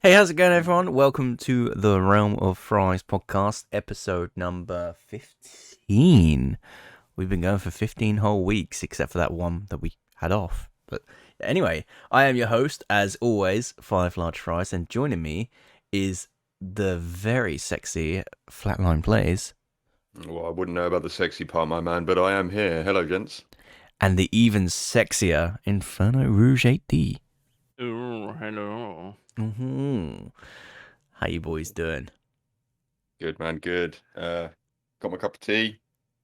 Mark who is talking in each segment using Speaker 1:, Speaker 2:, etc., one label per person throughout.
Speaker 1: Hey, how's it going, everyone? Welcome to the Realm of Fries podcast, episode number 15. We've been going for 15 whole weeks, except for that one that we had off. But anyway, I am your host, as always, Five Large Fries, and joining me is the very sexy Flatline Plays
Speaker 2: Well, I wouldn't know about the sexy part, my man, but I am here. Hello, gents.
Speaker 1: and the even sexier Inferno Rouge 8D.
Speaker 3: Oh, hello.
Speaker 1: Mm-hmm. How you boys doing?
Speaker 2: Good, man, good. Got my cup of tea.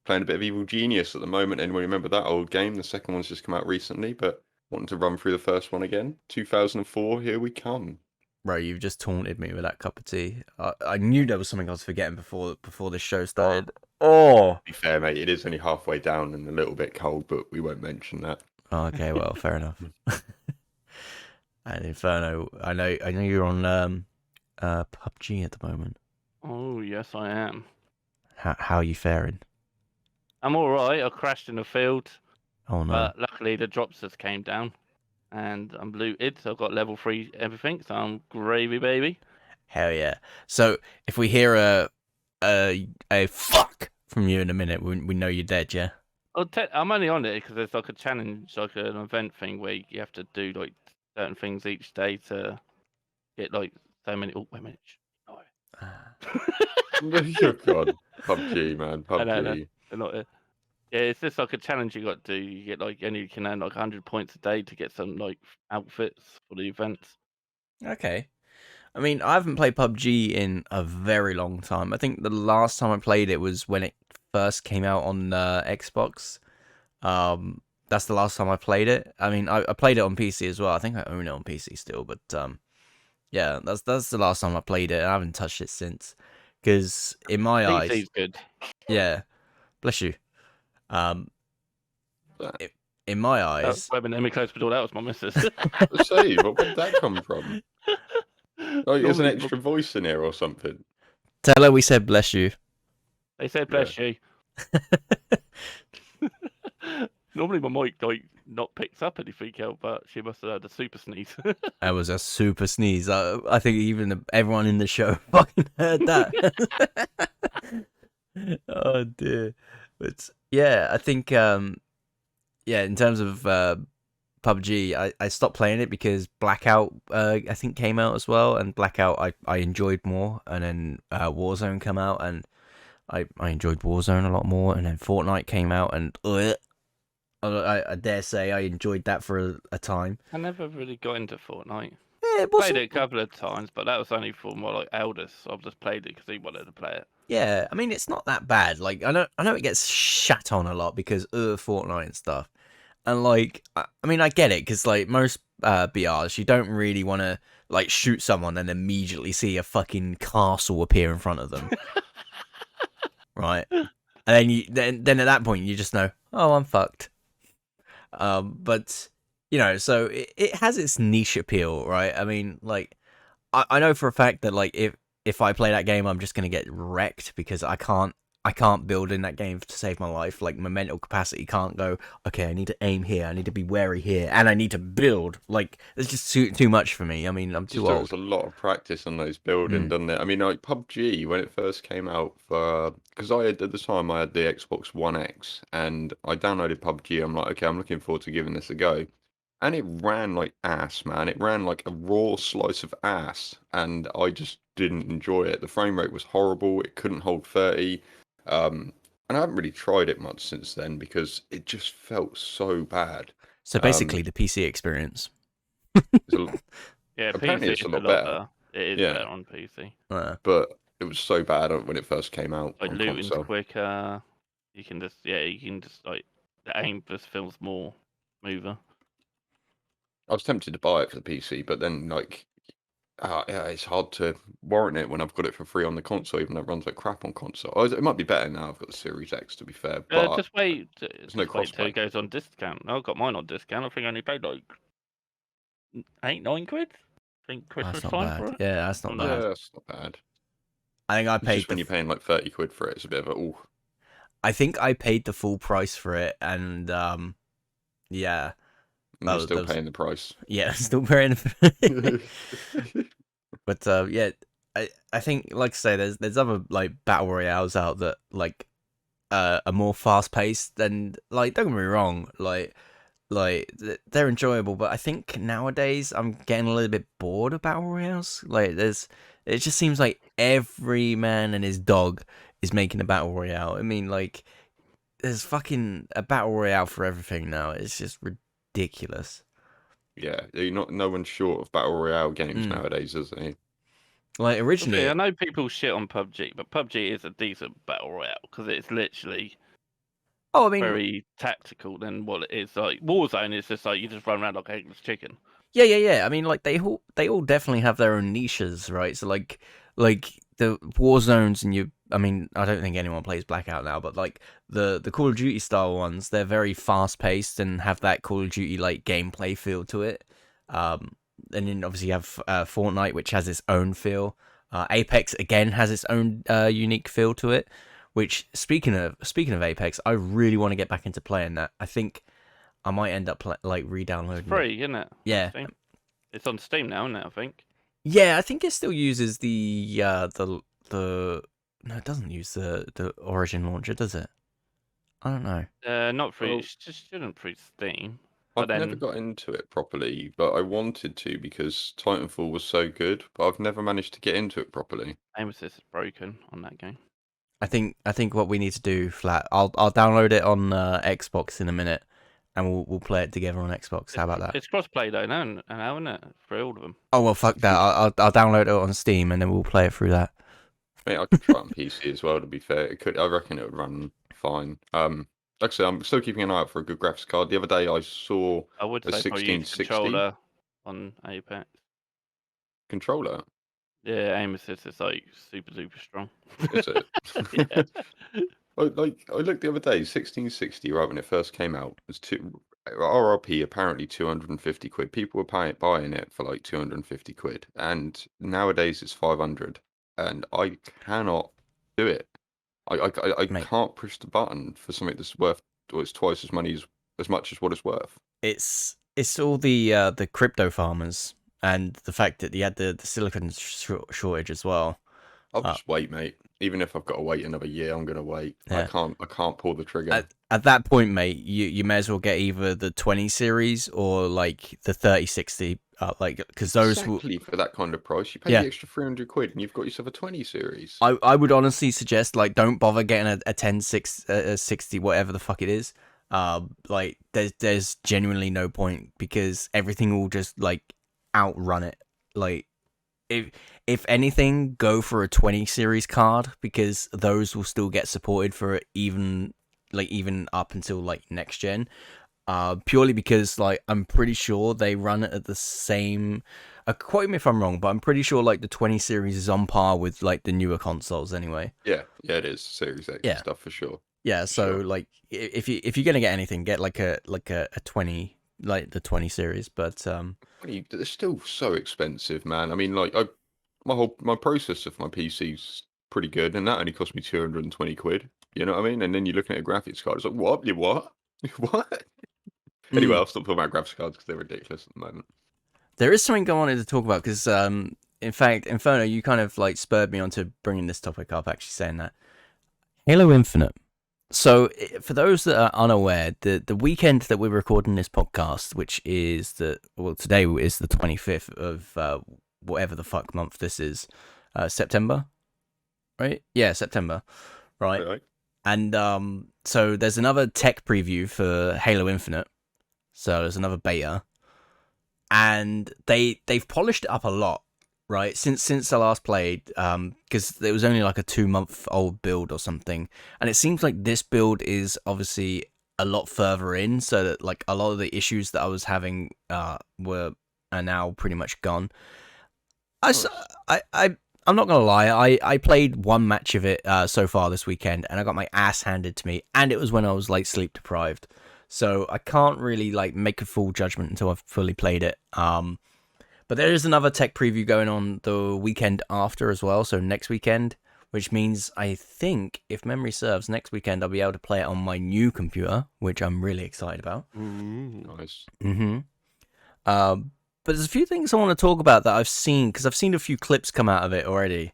Speaker 2: Playing a bit of Evil Genius at the moment. Anyone remember that old game? The second one's just come out recently, but wanting to run through the first one again. 2004, here we come.
Speaker 1: Bro, you've just taunted me with that cup of tea. I knew there was something I was forgetting before this show started. Oh.
Speaker 2: To be fair, mate, it is only halfway down and a little bit cold, but we won't mention that.
Speaker 1: Okay, well, fair enough. And Inferno, I know you're on PUBG at the moment.
Speaker 3: Oh, yes, I am.
Speaker 1: How are you faring?
Speaker 3: I'm all right. I crashed in the field,
Speaker 1: Oh no.
Speaker 3: but luckily the drops just came down, and I'm looted. So I've got level 3 everything, so I'm gravy, baby.
Speaker 1: Hell yeah. So if we hear a fuck from you in a minute, we know you're dead, yeah?
Speaker 3: I'm only on it because there's like a challenge, like an event thing where you have to do like certain things each day to get like so many. Oh, wait a minute.
Speaker 2: Oh, God. PUBG, man.
Speaker 3: I know,
Speaker 2: PUBG.
Speaker 3: they're not. Yeah, it's just like a challenge you got to do. You get like, and you can earn like 100 points a day to get some like outfits for the events.
Speaker 1: Okay. I mean, I haven't played PUBG in a very long time. I think the last time I played it was when it first came out on Xbox. That's the last time I played it. I mean, I played it on PC as well. I think I own it on PC still, but yeah, that's the last time I played it. I haven't touched it since, because in my eyes,
Speaker 3: PC's good.
Speaker 1: yeah, bless you. Um, in my eyes,
Speaker 3: Wait a minute, let me close the door. That was my missus.
Speaker 2: Let's see, where did that come from? Oh, there's an
Speaker 3: Normally,
Speaker 2: extra voice in here or something.
Speaker 1: tell her we said bless you.
Speaker 3: They said bless you. Normally my mic like not picks up anything else, but she must have had a super sneeze.
Speaker 1: That was a super sneeze. I think even everyone in the show fucking heard that. Oh dear. But yeah, I think yeah, in terms of PUBG, I stopped playing it because Blackout I think came out as well, and Blackout I enjoyed more, and then Warzone came out, and I enjoyed Warzone a lot more, and then Fortnite came out, and I dare say I enjoyed that for a time.
Speaker 3: I never really got into Fortnite.
Speaker 1: Yeah, it
Speaker 3: Played it a couple of times, but that was only for my like eldest. I've just played it because he wanted to play it.
Speaker 1: Yeah, I mean, it's not that bad. Like, I know it gets shat on a lot because Fortnite and stuff. And like, I mean, I get it because like most BRs, you don't really want to like shoot someone and immediately see a fucking castle appear in front of them, right? And then at that point you just know, oh, I'm fucked. But you know, so it has its niche appeal, right? I mean, like, I know for a fact that like if I play that game, I'm just gonna get wrecked because I can't build in that game to save my life. Like, my mental capacity can't go, okay, I need to aim here, I need to be wary here, and I need to build. Like, it's just too much for me. I mean, I'm too old.
Speaker 2: There's a lot of practice on those building, doesn't it? I mean, like PUBG, when it first came out, because I had, at the time, I had the Xbox One X, and I downloaded PUBG. I'm like, okay, I'm looking forward to giving this a go. And it ran like ass, man. It ran like a raw slice of ass, and I just didn't enjoy it. The frame rate was horrible. It couldn't hold 30. And I haven't really tried it much since then because it just felt so bad.
Speaker 1: So basically, the PC experience.
Speaker 3: Yeah,
Speaker 2: Apparently
Speaker 3: PC
Speaker 2: it's
Speaker 3: is
Speaker 2: a lot better.
Speaker 3: It is
Speaker 2: Yeah.
Speaker 3: better on PC.
Speaker 2: But it was so bad when it first came out
Speaker 3: Like
Speaker 2: on
Speaker 3: looting's
Speaker 2: console.
Speaker 3: quicker. You can just like the aim just feels more smoother.
Speaker 2: I was tempted to buy it for the PC, but then like, yeah, it's hard to warrant it when I've got it for free on the console, even though it runs like crap on console. It might be better now. I've got the Series X, to be fair, but
Speaker 3: Just wait.
Speaker 2: there's no
Speaker 3: Just wait till
Speaker 2: crossplay.
Speaker 3: it goes on discount. I got mine on discount. I think I only paid like 8-9 quid. I think Christmas
Speaker 1: That's not
Speaker 3: time for
Speaker 1: bad.
Speaker 3: it.
Speaker 1: Yeah, that's not bad.
Speaker 2: Yeah, that's not bad.
Speaker 1: I think I
Speaker 2: It's
Speaker 1: paid
Speaker 2: just when you're paying like 30 quid for it, it's a bit of a ooh.
Speaker 1: I think I paid the full price for it, and yeah.
Speaker 2: And you're still paying the price.
Speaker 1: Yeah, still paying. But yeah, I think like I say, there's other like battle royales out that like are more fast paced and like don't get me wrong, they're enjoyable, but I think nowadays I'm getting a little bit bored of battle royales. Like it just seems like every man and his dog is making a battle royale. I mean, like there's fucking a battle royale for everything now. It's just ridiculous.
Speaker 2: Yeah, no one's short of battle royale games
Speaker 1: Mm.
Speaker 2: nowadays, is there?
Speaker 1: Like
Speaker 3: See, I
Speaker 1: originally,
Speaker 3: know people shit on PUBG, but PUBG is a decent battle royale because it's literally
Speaker 1: oh, I mean,
Speaker 3: very tactical than what it is. Like Warzone is just like you just run around like a headless chicken.
Speaker 1: yeah. I mean, like they all definitely have their own niches, right? So like the war zones and you. I mean, I don't think anyone plays Blackout now, but like the Call of Duty style ones, they're very fast paced and have that Call of Duty like gameplay feel to it. Um, and then obviously you have Fortnite, which has its own feel. Apex again has its own unique feel to it. Which speaking of Apex, I really want to get back into playing that. I think I might end up like
Speaker 3: It's
Speaker 1: re-downloading it.
Speaker 3: free, isn't it? On
Speaker 1: Yeah,
Speaker 3: Steam. It's on Steam now, isn't it? I think.
Speaker 1: yeah. I think it still uses the. No, it doesn't use the Origin launcher, does it? I don't know.
Speaker 3: Not free.
Speaker 2: Well,
Speaker 3: It just shouldn't free Steam. But
Speaker 2: I've never
Speaker 3: then
Speaker 2: got into it properly, but I wanted to because Titanfall was so good, but I've never managed to get into it properly.
Speaker 3: aim assist is broken on that game.
Speaker 1: I think what we need to do, Flat. I'll download it on Xbox in a minute, and we'll play it together on Xbox. How about that?
Speaker 3: It's crossplay though, no, isn't it? For all of them.
Speaker 1: Oh well, fuck that. I'll download it on Steam and then we'll play it through that.
Speaker 2: Mate, I could try it on PC as well, to be fair. I reckon it would run fine. Like I said, I'm still keeping an eye out for a good graphics card. The other day I saw
Speaker 3: I would
Speaker 2: a
Speaker 3: say probably use
Speaker 2: 1660
Speaker 3: controller on Apex.
Speaker 2: controller.
Speaker 3: Yeah, aim assist is like super strong.
Speaker 2: Is it?
Speaker 3: Yeah.
Speaker 2: I looked the other day, 1660, right when it first came out, was RRP apparently 250 quid. People were buying it for like 250 quid, and nowadays it's 500, and I cannot do it. I
Speaker 1: Mate,
Speaker 2: can't push the button for something that's worth, or it's twice as much as what it's worth.
Speaker 1: it's all the crypto farmers and the fact that you had the silicon shortage as well.
Speaker 2: I'll
Speaker 1: Uh,
Speaker 2: just wait, mate. Even if I've got to wait another year, I'm gonna wait.
Speaker 1: yeah.
Speaker 2: I can't pull the trigger.
Speaker 1: At that point, mate, you may as well get either the 20 series or like the 3060, like because those will.
Speaker 2: Exactly for that kind of price. You pay
Speaker 1: Yeah,
Speaker 2: the extra 300 quid and you've got yourself a 20 series.
Speaker 1: I would honestly suggest like don't bother getting a 60 whatever the fuck it is. Like there's genuinely no point because everything will just like outrun it. Like if anything, go for a 20 series card because those will still get supported for even up until like next gen. Purely because like I'm pretty sure they run it at the same. Quote me if I'm wrong, but I'm pretty sure like the 20 series is on par with like the newer consoles anyway.
Speaker 2: Yeah, it is Series X and
Speaker 1: Yeah,
Speaker 2: stuff for sure.
Speaker 1: yeah.
Speaker 2: For
Speaker 1: So
Speaker 2: sure.
Speaker 1: like if you're gonna get anything, get like a 20 like the 20 series. But
Speaker 2: They're still so expensive, man. I mean, like my processor for my PC's pretty good, and that only cost me 220 quid. You know what I mean? And then you're looking at a graphics card. It's like, what? You what? What? Anyway,
Speaker 1: mm,
Speaker 2: I'll stop talking about graphics cards because they're ridiculous at the moment.
Speaker 1: there is something I wanted to talk about because in fact, Inferno, you kind of like spurred me on to bringing this topic up. Actually, saying that Halo Infinite. So, for those that are unaware, the weekend that we're recording this podcast, which is today is the 25th of whatever the fuck month this is, September, right? Yeah, September, right?
Speaker 2: Right.
Speaker 1: And so there's another tech preview for Halo Infinite. So there's another beta, and they've polished it up a lot, right? Since I last played, because it was only like a 2 month old build or something, and it seems like this build is obviously a lot further in, so that like a lot of the issues that I was having are now pretty much gone.
Speaker 2: Nice.
Speaker 1: I'm not gonna lie, I played one match of it so far this weekend, and I got my ass handed to me, and it was when I was like sleep deprived. So I can't really like make a full judgment until I've fully played it. But there is another tech preview going on the weekend after as well, so next weekend, which means I think, if memory serves, next weekend I'll be able to play it on my new computer, which I'm really excited about.
Speaker 2: Nice.
Speaker 1: Mm-hmm. Um, but there's a few things I want to talk about that I've seen, because I've seen a few clips come out of it already,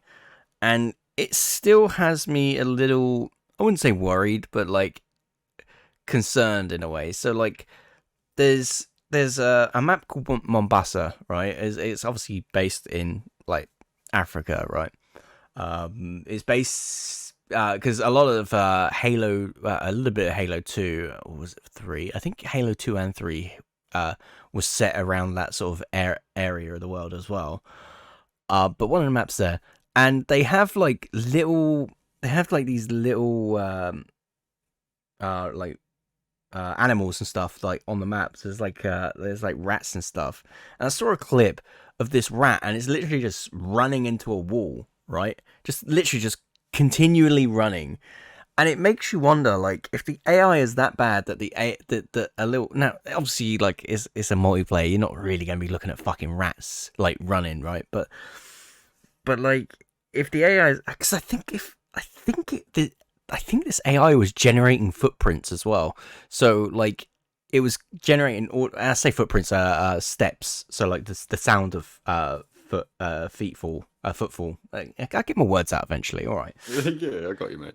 Speaker 1: and it still has me a little, I wouldn't say worried, but like concerned in a way. So like there's a map called Mombasa, right? It's obviously based in like Africa, right? It's based because a lot of Halo, a little bit of Halo 2, or was it 3? I think Halo 2 and 3 was set around that sort of area of the world as well. But one of the maps there, and they have like these little like animals and stuff like on the maps. There's like rats and stuff. And I saw a clip of this rat, and it's literally just running into a wall, right? Just literally just continually running. And it makes you wonder, like, if the AI is that bad that that a little, now obviously like it's a multiplayer, you're not really gonna be looking at fucking rats like running, right? But like if the AI is, because I think this AI was generating footprints as well. So like it was generating, I say footprints, steps. So like the sound of footfall. I'll get my words out eventually. All right.
Speaker 2: Yeah, I got you, mate.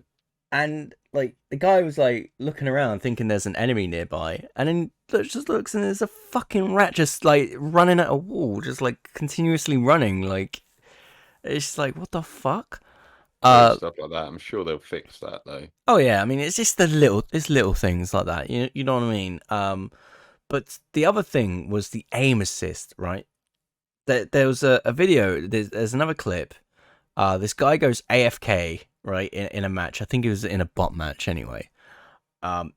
Speaker 1: And like the guy was like looking around, thinking there's an enemy nearby, and then just looks and there's a fucking rat just like running at a wall, just like continuously running. Like it's just like what the fuck.
Speaker 2: Stuff like that. I'm sure they'll fix that though.
Speaker 1: Oh yeah, I mean it's just it's little things like that. You know what I mean? But the other thing was the aim assist, right? There was a video. There's another clip. This guy goes AFK, right, in a match. I think it was in a bot match anyway.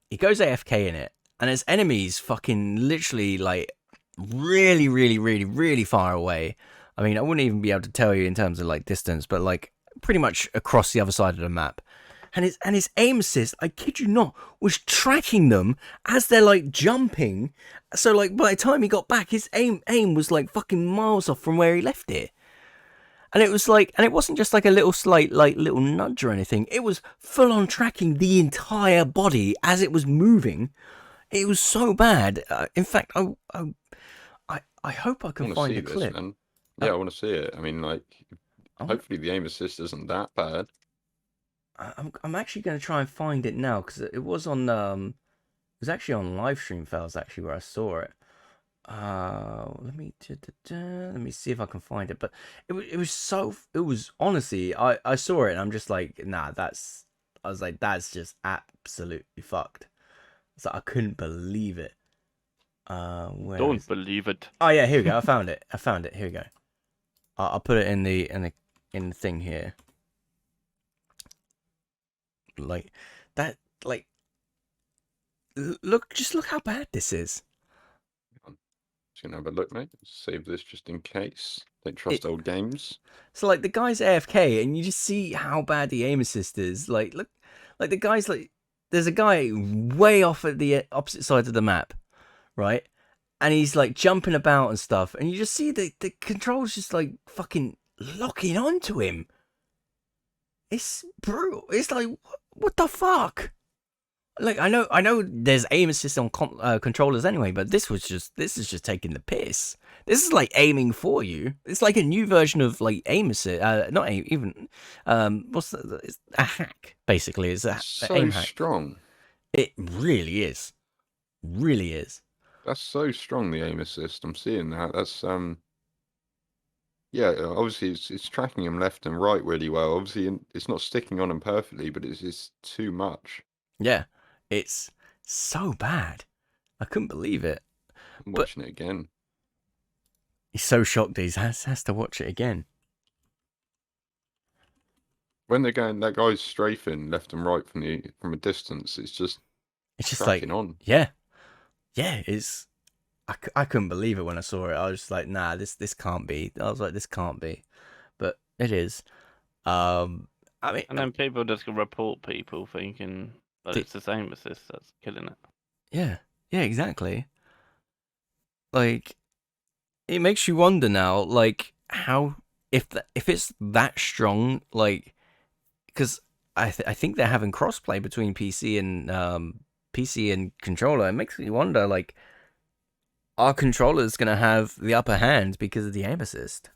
Speaker 1: He goes AFK in it, and his enemies fucking literally like really, really, really, really far away. I mean, I wouldn't even be able to tell you in terms of like distance, but like pretty much across the other side of the map. And his aim assist, I kid you not, was tracking them as they're like jumping. So like by the time he got back, his aim was like fucking miles off from where he left it. And it was like, and it wasn't just like a little slight, like little nudge or anything. It was full on tracking the entire body as it was moving. It was so bad. In fact, I hope I can find a clip.
Speaker 2: Man. Yeah, I want to see it. I mean, like,
Speaker 1: I'm,
Speaker 2: hopefully the aim assist isn't that bad.
Speaker 1: I'm actually going to try and find it now, because it was on it was actually on live stream files actually where I saw it. Let me see if I can find it. But it was honestly, I saw it and I'm just like, nah, I was like, that's just absolutely fucked. So I couldn't believe it.
Speaker 3: Don't believe it.
Speaker 1: Oh yeah, here we go. I found it. Here we go. I'll put it in the thing here. Like that. Like just look how bad this is.
Speaker 2: Just gonna have a look, mate. Save this just in case. Don't trust old games.
Speaker 1: So like the guy's AFK, and you just see how bad the aim assist is. Like look, like the guy's like, there's a guy way off at the opposite side of the map, right? And he's like jumping about and stuff, and you just see the controls just like fucking locking onto him. It's brutal. It's like what the fuck? Like I know there's aim assist on controllers anyway, but this is just taking the piss. This is like aiming for you. It's like a new version of like aim assist. Not aim, even it's a hack basically. It's an aim hack.
Speaker 2: Strong.
Speaker 1: It really is. Really is.
Speaker 2: That's so strong, the aim assist. I'm seeing that. That's yeah, obviously it's tracking him left and right really well. Obviously it's not sticking on him perfectly, but it's just too much.
Speaker 1: Yeah, it's so bad. I couldn't believe it.
Speaker 2: I'm watching it again.
Speaker 1: He's so shocked he has to watch it again.
Speaker 2: When they're going, that guy's strafing left and right from a distance. It's just
Speaker 1: like
Speaker 2: on.
Speaker 1: Yeah. It's I couldn't believe it when I saw it. I was just like, nah, this can't be. I was like, this can't be, but it is. I mean,
Speaker 3: and then people just report people thinking that it's the same assist that's killing it.
Speaker 1: Yeah, exactly. Like, it makes you wonder now, like how if it's that strong, like, because I think they're having crossplay between PC and controller. It makes me wonder, like, our controller's going to have the upper hand because of the aim assist.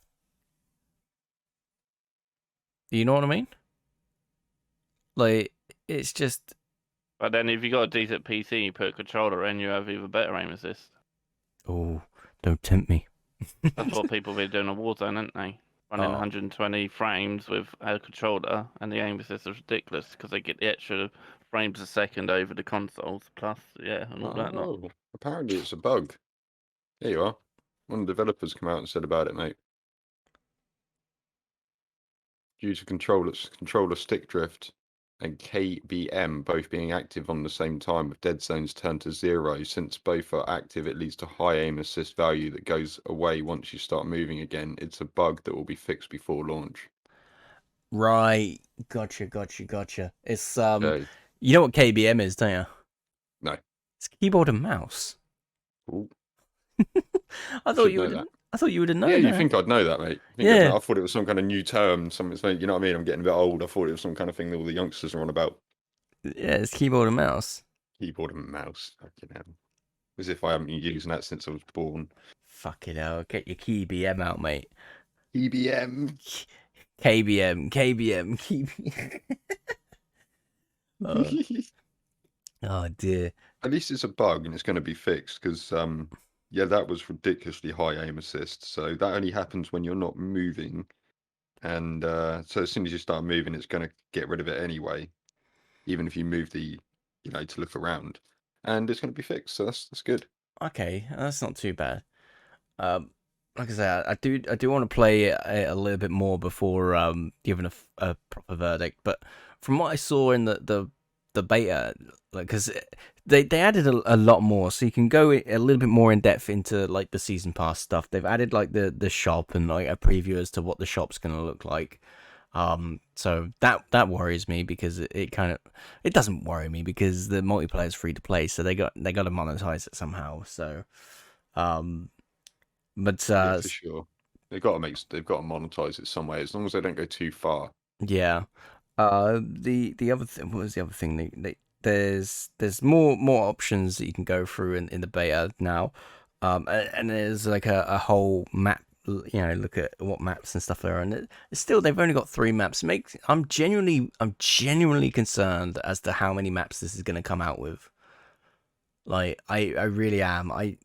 Speaker 1: You know what I mean? Like, it's just...
Speaker 3: But then if you got a decent PC, you put a controller in, you have even better aim assist.
Speaker 1: Oh, don't tempt me.
Speaker 3: That's what people have been doing on Warzone, aren't they? Running 120 frames with a controller, and the aim assist is ridiculous because they get the extra frames a second over the consoles, plus, yeah, and all that.
Speaker 2: Oh, apparently it's a bug. There you are. One of the developers come out and said about it, mate. Due to controller stick drift and KBM both being active on the same time with dead zones turned to 0. Since both are active, it leads to high aim assist value that goes away once you start moving again. It's a bug that will be fixed before launch.
Speaker 1: Right. Gotcha. It's,
Speaker 2: Okay.
Speaker 1: you know what KBM is, don't you?
Speaker 2: No.
Speaker 1: It's keyboard and mouse.
Speaker 2: Ooh.
Speaker 1: I thought you would have known
Speaker 2: Yeah,
Speaker 1: that.
Speaker 2: you think I'd know that, mate.
Speaker 1: Yeah.
Speaker 2: I thought it was some kind of new term, something, you know what I mean? I'm getting a bit old. I thought it was some kind of thing that all the youngsters are on about.
Speaker 1: Yeah, it's keyboard and mouse.
Speaker 2: Keyboard and mouse. Fucking hell. As if I haven't been using that since I was born.
Speaker 1: Fucking hell. Get your KBM out, mate.
Speaker 2: EBM.
Speaker 1: KBM. Oh, dear.
Speaker 2: At least it's a bug and it's going to be fixed because, yeah, that was ridiculously high aim assist. So that only happens when you're not moving. And so as soon as you start moving, it's going to get rid of it anyway, even if you move to look around. And it's going to be fixed. So that's good.
Speaker 1: Okay, that's not too bad. Like I said, I do want to play it a little bit more before giving a proper verdict. But from what I saw in the beta, like, because they added a lot more, so you can go a little bit more in depth into like the season pass stuff. They've added like the shop and like a preview as to what the shop's gonna look like. So that worries me because it doesn't worry me because the multiplayer is free to play, so they got to monetize it somehow. So, but
Speaker 2: Yeah, for sure. They've got to monetize it some way, as long as they don't go too far.
Speaker 1: yeah. The other thing, what was the other thing? There's more options that you can go through in the beta now. And there's like a whole map. You know, look at what maps and stuff there are, and still they've only got 3 maps. I'm genuinely concerned as to how many maps this is going to come out with. Like, I really am. I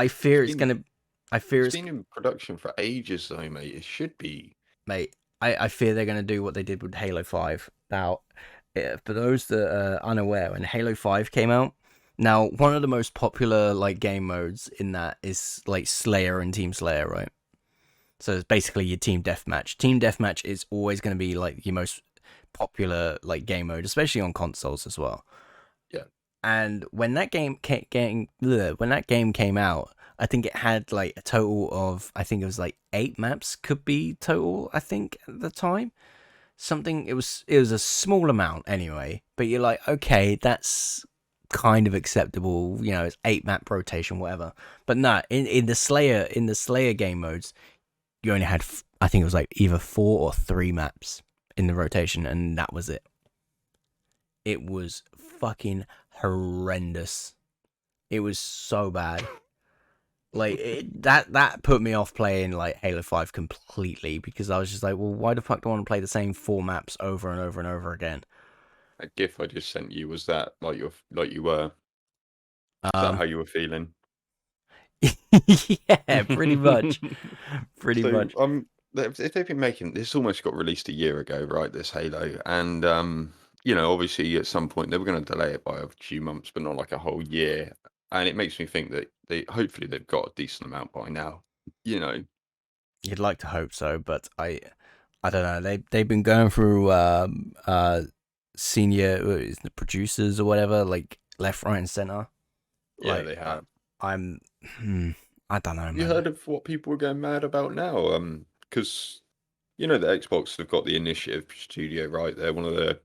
Speaker 1: fear it's gonna. I fear
Speaker 2: it's been in production for ages, though, mate. It should be.
Speaker 1: Mate, I fear they're going to do what they did with Halo 5. Now, for those that are unaware, when Halo 5 came out, now, one of the most popular like game modes in that is like Slayer and Team Slayer, right? So it's basically your team deathmatch. Team deathmatch is always going to be like your most popular like game mode, especially on consoles as well.
Speaker 2: Yeah.
Speaker 1: And when that game came out, I think it had like a total of, I think it was like 8 maps could be total, I think, at the time. Something, it was a small amount anyway, but you're like, okay, that's kind of acceptable, you know, it's 8 map rotation, whatever. But no, in the Slayer game modes, you only had, I think it was like either 4 or 3 maps in the rotation, and that was it. It was fucking horrendous. It was so bad. Like, that put me off playing like Halo 5 completely, because I was just like, well, why the fuck do I want to play the same 4 maps over and over and over again?
Speaker 2: That GIF I just sent you, was that like you were? Is that how you were feeling?
Speaker 1: Yeah, pretty much. Pretty much.
Speaker 2: If they've been making this, almost got released a year ago, right? This Halo, and obviously at some point they were going to delay it by a few months, but not like a whole year. And it makes me think that hopefully they've got a decent amount by now. You know,
Speaker 1: You'd like to hope so, but I don't know. They've been going through senior the producers or whatever, like left, right, and center.
Speaker 2: Yeah,
Speaker 1: like,
Speaker 2: they have.
Speaker 1: I don't know, man.
Speaker 2: You heard of what people are going mad about now? Because the Xbox have got the Initiative Studio, right? They're one of the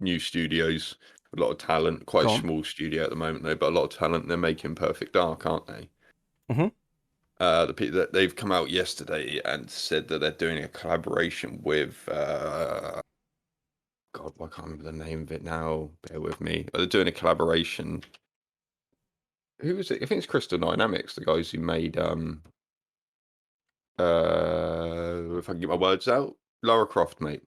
Speaker 2: new studios, a lot of talent. Quite a small studio at the moment, though, but a lot of talent. They're making Perfect Dark, aren't they?
Speaker 1: Mm-hmm.
Speaker 2: The people that they've come out yesterday and said that they're doing a collaboration with God, I can't remember the name of it now. Bear with me. They're doing a collaboration who was it? I think it's Crystal Dynamics, the guys who made if I can get my words out, Lara Croft, mate.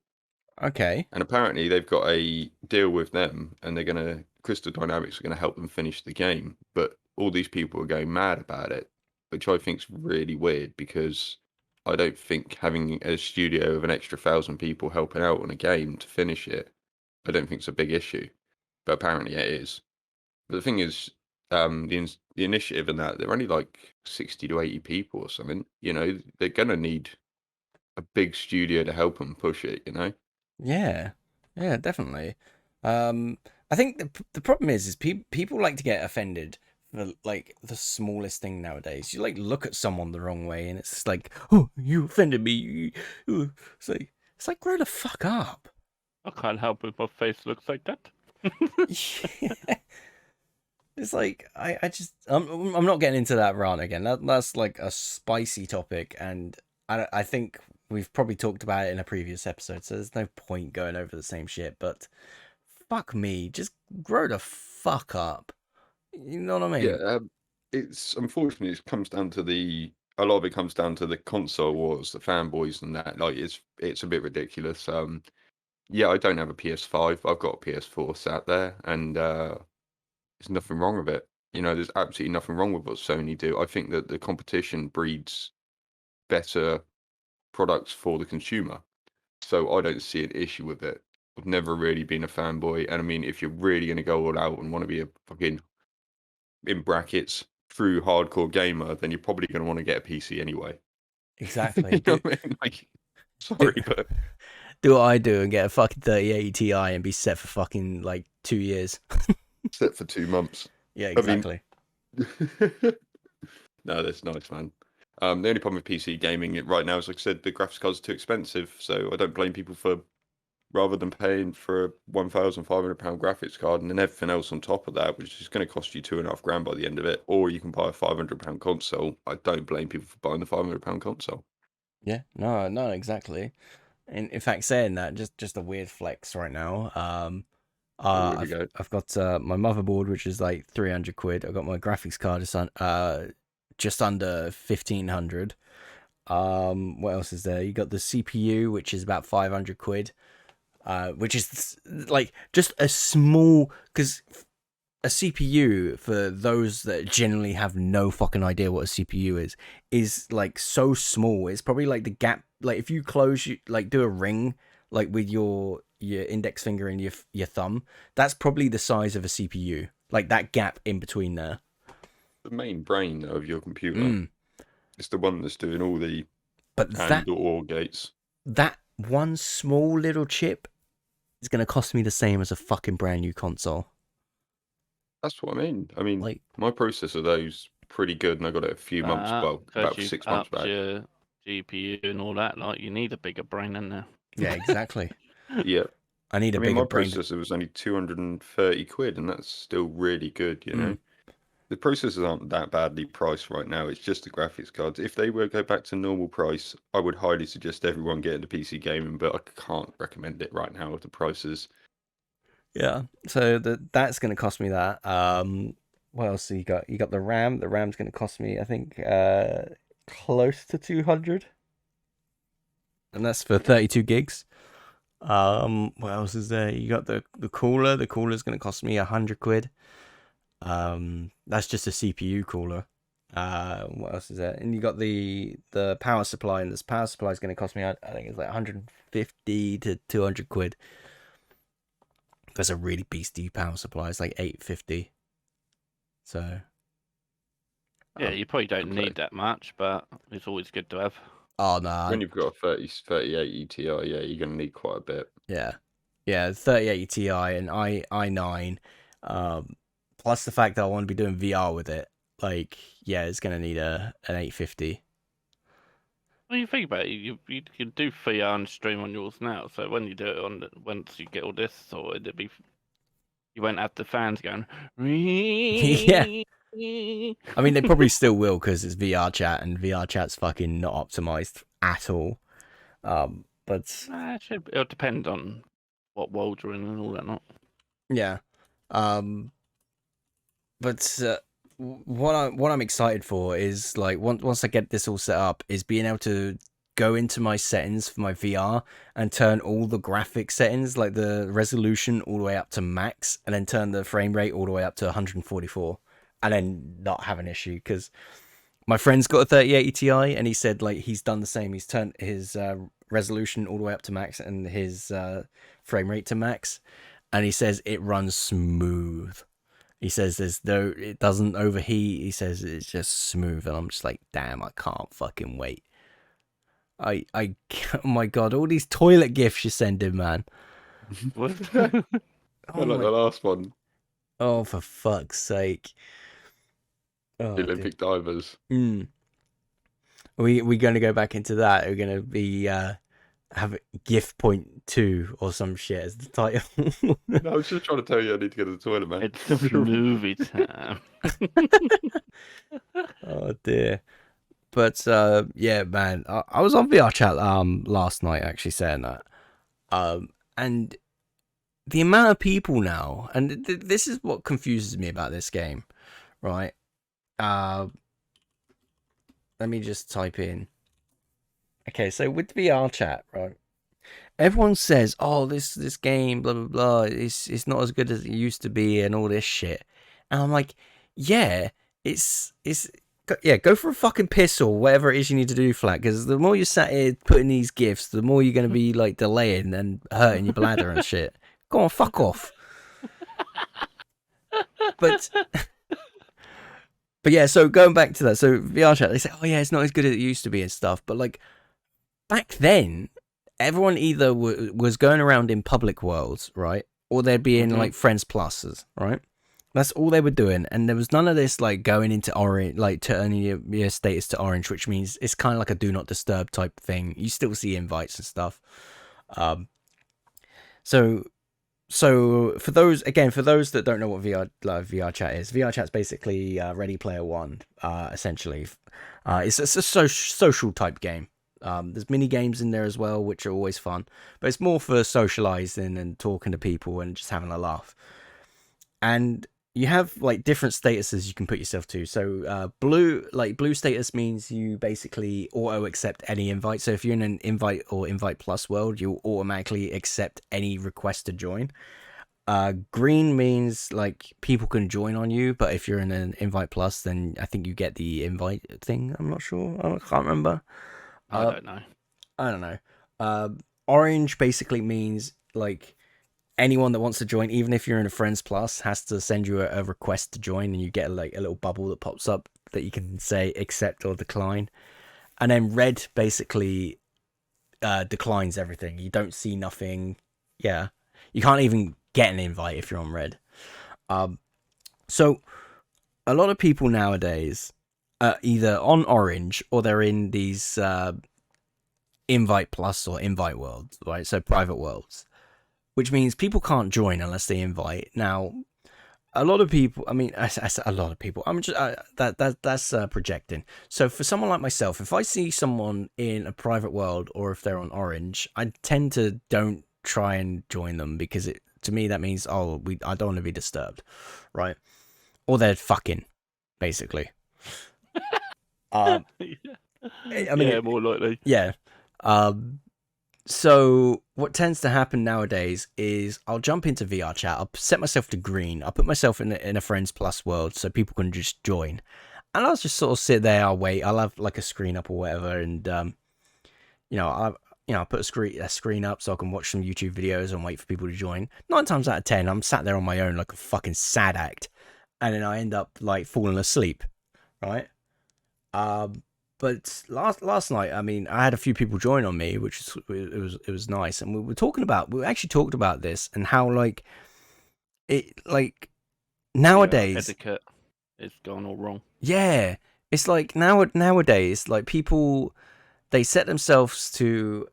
Speaker 1: Okay.
Speaker 2: And apparently they've got a deal with them, and Crystal Dynamics are gonna help them finish the game. But all these people are going mad about it, which I think's really weird because I don't think having a studio of an extra 1,000 people helping out on a game to finish it, I don't think it's a big issue. But apparently it is. But the thing is, the initiative and that they're only like 60 to 80 people or something. You know, they're gonna need a big studio to help them push it. You know.
Speaker 1: Yeah. Yeah, definitely. I think the problem is people like to get offended for like the smallest thing nowadays. You like look at someone the wrong way, and it's like, oh, you offended me. It's like grow the fuck up.
Speaker 3: I can't help if my face looks like that.
Speaker 1: Yeah. It's like I just I'm not getting into that rant again. That's like a spicy topic, and I think we've probably talked about it in a previous episode, so there's no point going over the same shit. But fuck me, just grow the fuck up. You know what I
Speaker 2: Yeah,
Speaker 1: mean?
Speaker 2: it's unfortunately it comes down to a lot of it comes down to the console wars, the fanboys and that. Like it's a bit ridiculous. Yeah, I don't have a PS5. I've got a PS4 sat there, and there's nothing wrong with it. You know, there's absolutely nothing wrong with what Sony do. I think that the competition breeds better products for the consumer. So I don't see an issue with it. I've never really been a fanboy, and I mean, if you're really going to go all out and want to be a fucking in brackets true hardcore gamer, then you're probably going to want to get a PC anyway.
Speaker 1: Exactly.
Speaker 2: You know
Speaker 1: Do
Speaker 2: what I mean? Like,
Speaker 1: do
Speaker 2: sorry, but
Speaker 1: do what I do and get a fucking 3080 Ti and be set for fucking like 2 years.
Speaker 2: set for 2 months.
Speaker 1: Yeah,
Speaker 2: I mean,
Speaker 1: exactly.
Speaker 2: no, that's nice, man. The only problem with PC gaming right now is, like I said, the graphics cards are too expensive. So I don't blame people for rather than paying for a £1,500 graphics card and then everything else on top of that, which is going to cost you 2.5 grand by the end of it, or you can buy a £500 console. I don't blame people for buying the £500 console.
Speaker 1: Yeah, no, exactly. And in fact, saying that, just a weird flex right now.
Speaker 2: Oh, here we go.
Speaker 1: I've got my motherboard, which is like 300 quid. I've got my graphics card, just under 1,500. What else is there? You got the CPU, which is about 500 quid. Which is like just a small, because a CPU, for those that generally have no fucking idea what a CPU is like so small. It's probably like the gap, like if you like do a ring like with your index finger and your thumb, that's probably the size of a CPU. Like that gap in between there.
Speaker 2: The main brain of your computer.
Speaker 1: Mm.
Speaker 2: It's the one that's doing all the
Speaker 1: But
Speaker 2: and or gates.
Speaker 1: that one small little chip is gonna cost me the same as a fucking brand new console.
Speaker 2: That's what I mean. I mean,
Speaker 1: Like,
Speaker 2: my processor though's pretty good, and I got it a few months, well,
Speaker 3: Because
Speaker 2: about
Speaker 3: you've
Speaker 2: 6 months
Speaker 3: upped
Speaker 2: back.
Speaker 3: your GPU and all that, like you need a bigger brain in there.
Speaker 1: yeah, exactly.
Speaker 2: Yeah.
Speaker 1: I need a
Speaker 2: I mean,
Speaker 1: bigger
Speaker 2: my
Speaker 1: brain.
Speaker 2: processor was only 230 quid, and that's still really good, you know?
Speaker 1: Mm.
Speaker 2: The processors aren't that badly priced right now. It's just the graphics cards. If they were to go back to normal price, I would highly suggest everyone get into PC gaming, but I can't recommend it right now with the prices.
Speaker 1: Yeah, so that's going to cost me that. What else you got? You got the RAM. The RAM's going to cost me, I think, close to 200, and that's for 32 gigs. What else is there? You got the cooler. The cooler's going to cost me 100 quid. That's just a CPU cooler. What else is there? And you got the power supply, and this power supply is going to cost me, I think it's like 150 to 200 quid. There's a really beastie power supply. It's like 850. So
Speaker 3: Yeah, you probably don't
Speaker 2: Okay.
Speaker 3: need that much, but it's always good to have.
Speaker 1: oh no,
Speaker 2: When you've got a 3080 Ti, yeah, you're going to need quite a bit.
Speaker 1: yeah, 3080 Ti and i9, plus the fact that I want to be doing VR with it. Like, yeah, it's gonna need an 850.
Speaker 3: When you think about it, you can do VR and stream on yours now. So when you do it once you get all this sorted, you won't have the fans going.
Speaker 1: Yeah. I mean, they probably still will because it's VR chat, and VR chat's fucking not optimized at all. But
Speaker 3: It'll depend on what world you're in and all that. Not.
Speaker 1: yeah, but what I'm excited for is like once I get this all set up, is being able to go into my settings for my VR and turn all the graphic settings, like the resolution, all the way up to max, and then turn the frame rate all the way up to 144, and then not have an issue. Because my friend's got a 3080 Ti, and he said like he's done the same. He's turned his resolution all the way up to max and his frame rate to max, and he says it runs smooth. He says it doesn't overheat. He says it's just smooth, and I'm just like, damn, I can't fucking wait. Oh my god, all these toilet gifs you're sending, man.
Speaker 3: What?
Speaker 2: I like the last one.
Speaker 1: Oh, for fuck's sake. Oh,
Speaker 2: The Olympic divers.
Speaker 1: We gonna go back into that. We're gonna be have GIF point 2 or some shit as the title.
Speaker 2: No, I was just trying to tell you I need to go to the toilet, man.
Speaker 3: It's movie time.
Speaker 1: Oh dear. But yeah, man, I was on VRchat last night actually saying that, and the amount of people now, and this is what confuses me about this game, right? Let me just type in. Okay, so with VRchat, right? Everyone says, "Oh, this game, blah blah blah, it's not as good as it used to be," and all this shit, and I'm like, yeah, it's. Yeah, go for a fucking piss or whatever it is you need to do, Flat. Because the more you're sat here putting these gifts, the more you're going to be like delaying and hurting your bladder and shit. Go on, fuck off. But yeah, so going back to that, so VRchat, they say, oh yeah, it's not as good as it used to be and stuff. But like back then, everyone either was going around in public worlds, right, or they'd be in like friends pluses, right. That's all they were doing, and there was none of this like going into orange, like turning your status to orange, which means it's kind of like a do not disturb type thing. You still see invites and stuff. So for those that don't know what VRchat is, VRchat's basically Ready Player One, essentially. It's a social type game. There's mini games in there as well, which are always fun, but it's more for socializing and talking to people and just having a laugh. And you have like different statuses you can put yourself to. So blue status means you basically auto accept any invite. So if you're in an invite or invite plus world, you'll automatically accept any request to join. Green means like people can join on you, but if you're in an invite plus, then I think you get the invite thing. I'm not sure. I can't remember.
Speaker 3: I don't
Speaker 1: know. Orange basically means like anyone that wants to join, even if you're in a friends plus, has to send you a request to join, and you get like a little bubble that pops up that you can say accept or decline. And then red basically declines everything. You don't see nothing. Yeah, you can't even get an invite if you're on red. So a lot of people nowadays are either on orange or they're in these invite plus or invite worlds, right? So private worlds, which means people can't join unless they invite. Now, a lot of people, I mean, I say a lot of people, I'm just, that's projecting. So for someone like myself, if I see someone in a private world or if they're on orange, I tend to don't try and join them, because to me that means, I don't want to be disturbed, right? Or they're fucking, basically. I mean,
Speaker 3: yeah, more likely.
Speaker 1: Yeah. So what tends to happen nowadays is I'll jump into VRchat, I'll set myself to green, I'll put myself in a friends plus world so people can just join, and I'll just sort of sit there, I'll wait, I'll have like a screen up or whatever, and I'll put a screen up so I can watch some YouTube videos and wait for people to join. 9 times out of 10, I'm sat there on my own like a fucking sad act, and then I end up like falling asleep, right? But last night, I mean, I had a few people join on me, which was nice, and we actually talked about this and how like nowadays
Speaker 3: etiquette is gone all wrong.
Speaker 1: Yeah, it's like nowadays, like people, they set themselves to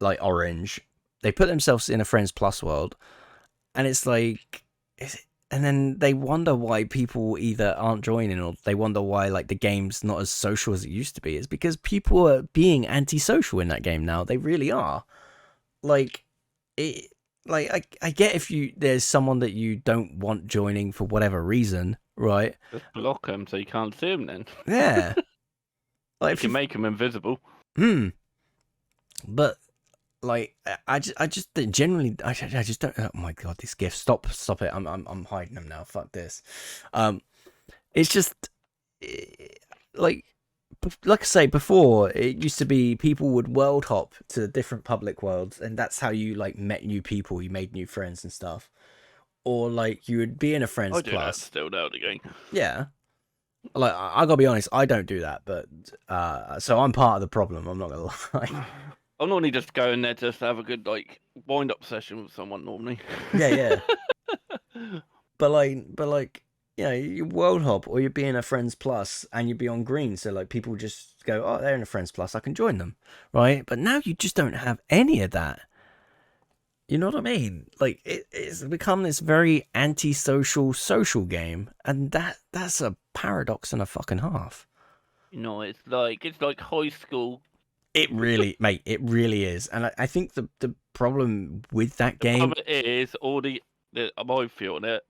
Speaker 1: like orange, they put themselves in a friends plus world, and it's like, and then they wonder why people either aren't joining, or they wonder why like the game's not as social as it used to be. It's because people are being antisocial in that game now. They really are. Like it. Like I get if there's someone that you don't want joining for whatever reason, right?
Speaker 3: Just block them so you can't see them. Then
Speaker 1: Yeah, like
Speaker 3: you
Speaker 1: if
Speaker 3: can
Speaker 1: you,
Speaker 3: make them invisible.
Speaker 1: but like I just generally I just don't. Oh my god, this gift! Stop it! I'm hiding them now. Fuck this. It's just eh, like like I say before, it used to be people would world hop to different public worlds, and that's how you like met new people, you made new friends and stuff. Or like you would be in a friends
Speaker 3: I do that
Speaker 1: plus.
Speaker 3: still now again.
Speaker 1: Yeah. Like I gotta be honest, I don't do that, but so I'm part of the problem. I'm not gonna lie.
Speaker 3: I'll normally just go in there just to have a good like wind up session with someone normally.
Speaker 1: Yeah, yeah. But like, you know, you world hop or you'd be in a friends plus and you'd be on green, so like people just go, oh, they're in a friends plus, I can join them, right? But now you just don't have any of that. You know what I mean? Like it's become this very antisocial social game, and that's a paradox and a fucking half.
Speaker 3: You know, it's like high school.
Speaker 1: It really, mate, it really is. And I think the problem with that
Speaker 3: The
Speaker 1: game,
Speaker 3: problem is all the I feel it.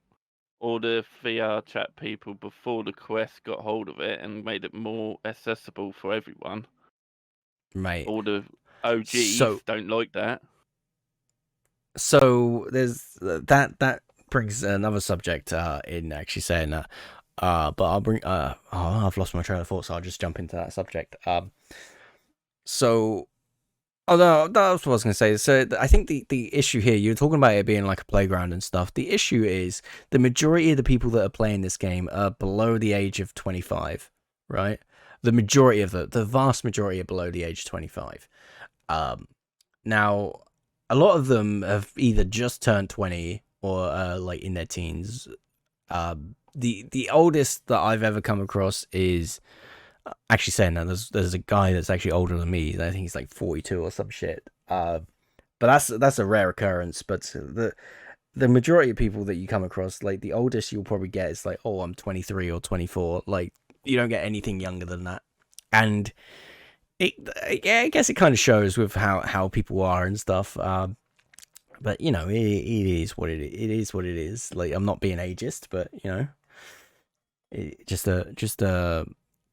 Speaker 3: All the VR chat people before the Quest got hold of it and made it more accessible for everyone.
Speaker 1: mate.
Speaker 3: All the OGs
Speaker 1: So
Speaker 3: don't like that.
Speaker 1: so there's that brings another subject in actually saying that. But I'll bring I've lost my train of thought, so I'll just jump into that subject. So oh no, that's what I was gonna say. So I think the issue here, you're talking about it being like a playground and stuff. The issue is the majority of the people that are playing this game are below the age of 25, right? The majority of the vast majority are below the age of 25. Now a lot of them have either just turned 20 or like in their teens. The oldest that I've ever come across is actually saying that there's a guy that's actually older than me. I think he's like 42 or some shit. But that's a rare occurrence. But the majority of people that you come across, like the oldest you'll probably get is like, oh, I'm 23 or 24. Like you don't get anything younger than that. And yeah, I guess it kind of shows with how people are and stuff. But you know, it is what it is. What it is. Like I'm not being ageist, but you know,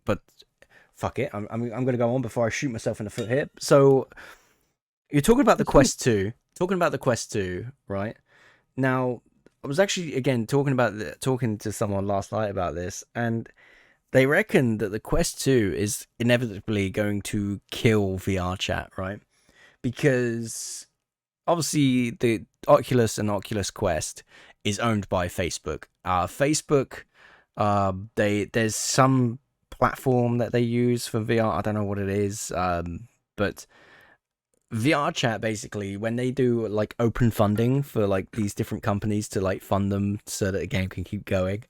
Speaker 1: but fuck it. I'm gonna go on before I shoot myself in the foot here. So you're talking about the Quest 2. Talking about the Quest 2, right? Now, I was actually again talking to someone last night about this, and they reckon that the Quest 2 is inevitably going to kill VR chat, right? Because obviously the Oculus and Oculus Quest is owned by Facebook. Facebook, there's some platform that they use for VR. I don't know what it is, but VR chat basically when they do like open funding for like these different companies to like fund them so that the game can keep going.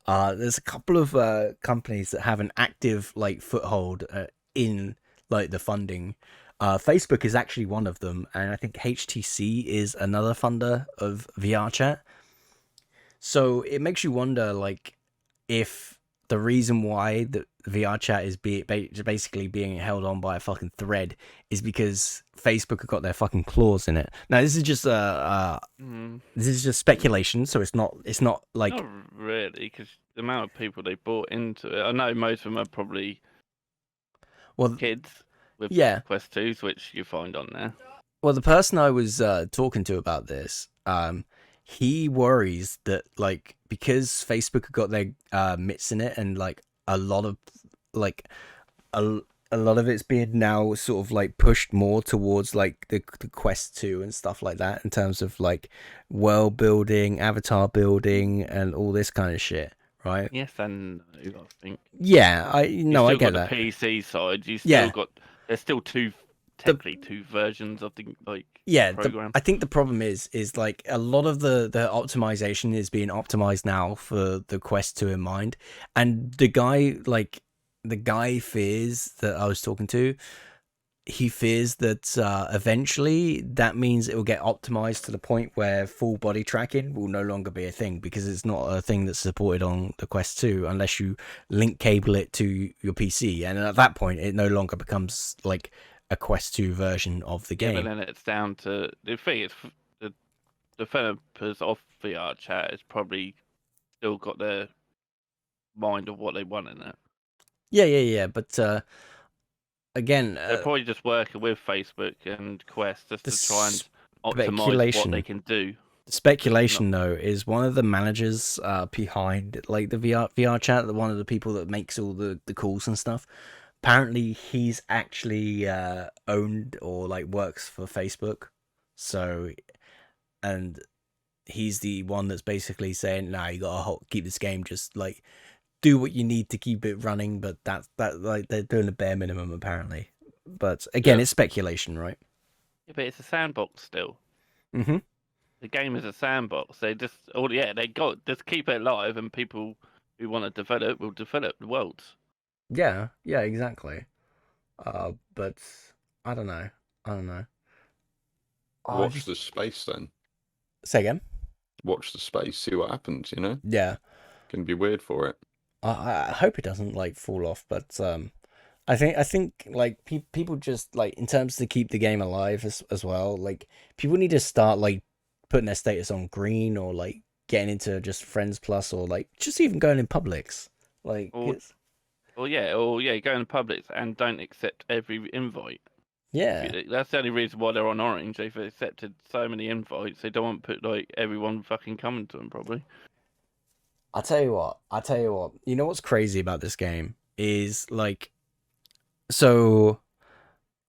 Speaker 1: There's a couple of companies that have an active like foothold in like the funding. Facebook is actually one of them, and I think HTC is another funder of VR chat. So it makes you wonder, like, if the reason why the VR chat is basically being held on by a fucking thread is because Facebook have got their fucking claws in it. Now this is just this is just speculation, so it's not like
Speaker 3: Not really, because the amount of people they bought into it. I know most of them are probably kids with Quest 2s, which you find on there.
Speaker 1: Well, the person I was talking to about this, he worries that like because Facebook have got their mitts in it, and like a lot of like a lot of it's being now sort of like pushed more towards like the Quest 2 and stuff like that in terms of like world building, avatar building, and all this kind of shit, right?
Speaker 3: Yes and no, I think.
Speaker 1: Yeah, I get that.
Speaker 3: The PC side, you still got. There's still technically two versions of the program.
Speaker 1: I think the problem is like a lot of the optimization is being optimized now for the Quest 2 in mind, and the guy fears that I was talking to, he fears that eventually that means it will get optimized to the point where full body tracking will no longer be a thing, because it's not a thing that's supported on the Quest 2 unless you link cable it to your PC, and at that point it no longer becomes like a Quest 2 version of the game.
Speaker 3: Yeah, but then it's down to the thing. It's the developers of VR chat has probably still got their mind of what they want in it.
Speaker 1: Yeah. But again,
Speaker 3: They're probably just working with Facebook and Quest just
Speaker 1: the
Speaker 3: to try and optimize what they can do.
Speaker 1: speculation though is one of the managers behind like the VR chat, one of the people that makes all the calls and stuff. Apparently, he's actually owned or like works for Facebook, so and he's the one that's basically saying, "Nah, you gotta keep this game. Just like do what you need to keep it running." But that like they're doing the bare minimum apparently. But again, it's speculation, right?
Speaker 3: Yeah, but it's a sandbox still.
Speaker 1: Mm-hmm.
Speaker 3: The game is a sandbox. They just, they got just keep it alive, and people who want to develop will develop the worlds.
Speaker 1: Yeah, exactly. But I don't know.
Speaker 2: Watch the space then.
Speaker 1: Say again.
Speaker 2: Watch the space. See what happens. You know.
Speaker 1: Yeah.
Speaker 2: Can be weird for it.
Speaker 1: I hope it doesn't like fall off, but I think like people just like in terms to keep the game alive as well. Like people need to start like putting their status on green or like getting into just friends plus or like just even going in publics. Like
Speaker 3: Or go in public and don't accept every invite.
Speaker 1: yeah.
Speaker 3: That's the only reason why they're on orange. They've accepted so many invites. They don't want to put like everyone fucking coming to them. Probably.
Speaker 1: I'll tell you what. You know what's crazy about this game is like, so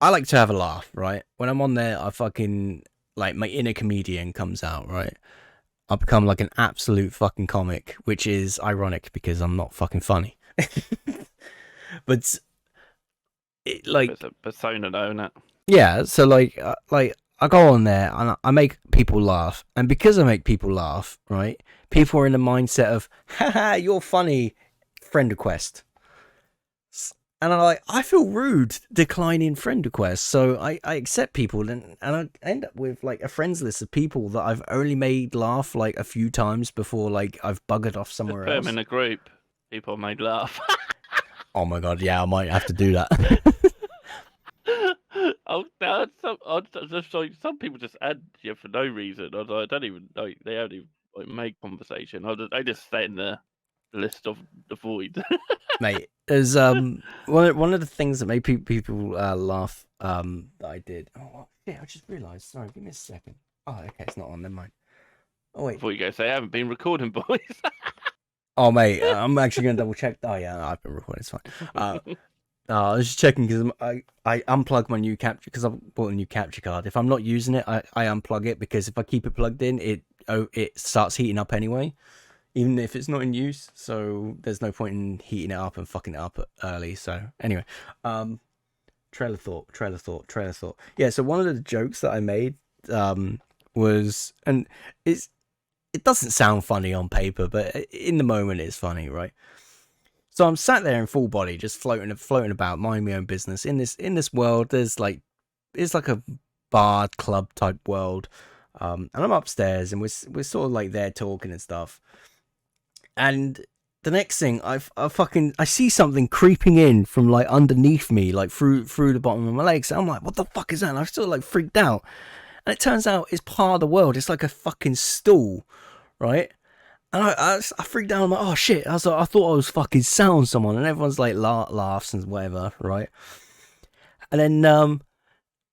Speaker 1: I like to have a laugh, right? When I'm on there, I fucking like my inner comedian comes out, right? I become like an absolute fucking comic, which is ironic because I'm not fucking funny. But it, like,
Speaker 3: It's a persona, though, isn't it?
Speaker 1: yeah. So like I go on there and I make people laugh, and because I make people laugh, right? People are in the mindset of, haha, you're funny. Friend request. And I feel rude declining friend requests, so I accept people, and I end up with like a friends list of people that I've only made laugh like a few times before, like I've buggered off somewhere
Speaker 3: Put
Speaker 1: else.
Speaker 3: them in a group. People made laugh.
Speaker 1: Oh my god, yeah, I might have to do that.
Speaker 3: Some people just add you for no reason. I don't even like they don't even like make conversation. I just stay in the list of the void.
Speaker 1: Mate, there's one of the things that made people laugh that I did. Oh shit! I just realised. Sorry, give me a second. Oh, okay, it's not on. Never mind. Oh wait.
Speaker 3: Before you go, say I haven't been recording, boys.
Speaker 1: Oh mate, I'm actually gonna double check. Oh yeah, no, I've been recording. It's fine. I was just checking because I unplug my new capture because I bought a new capture card. If I'm not using it, I unplug it because if I keep it plugged in, it starts heating up anyway, even if it's not in use. So there's no point in heating it up and fucking it up early. So anyway, trailer thought. Yeah. So one of the jokes that I made was, and it doesn't sound funny on paper, but in the moment it's funny, right? So I'm sat there in full body, just floating about, minding my own business. In this world, it's like a bar club type world, and I'm upstairs, and we're sort of like there talking and stuff. And the next thing, I see something creeping in from like underneath me, like through the bottom of my legs. And I'm like, what the fuck is that? And I'm still like freaked out. And it turns out it's part of the world. It's like a fucking stool, right? And I freaked out. I'm like, oh shit! I thought I was fucking selling someone, and everyone's like laughs and whatever, right? And then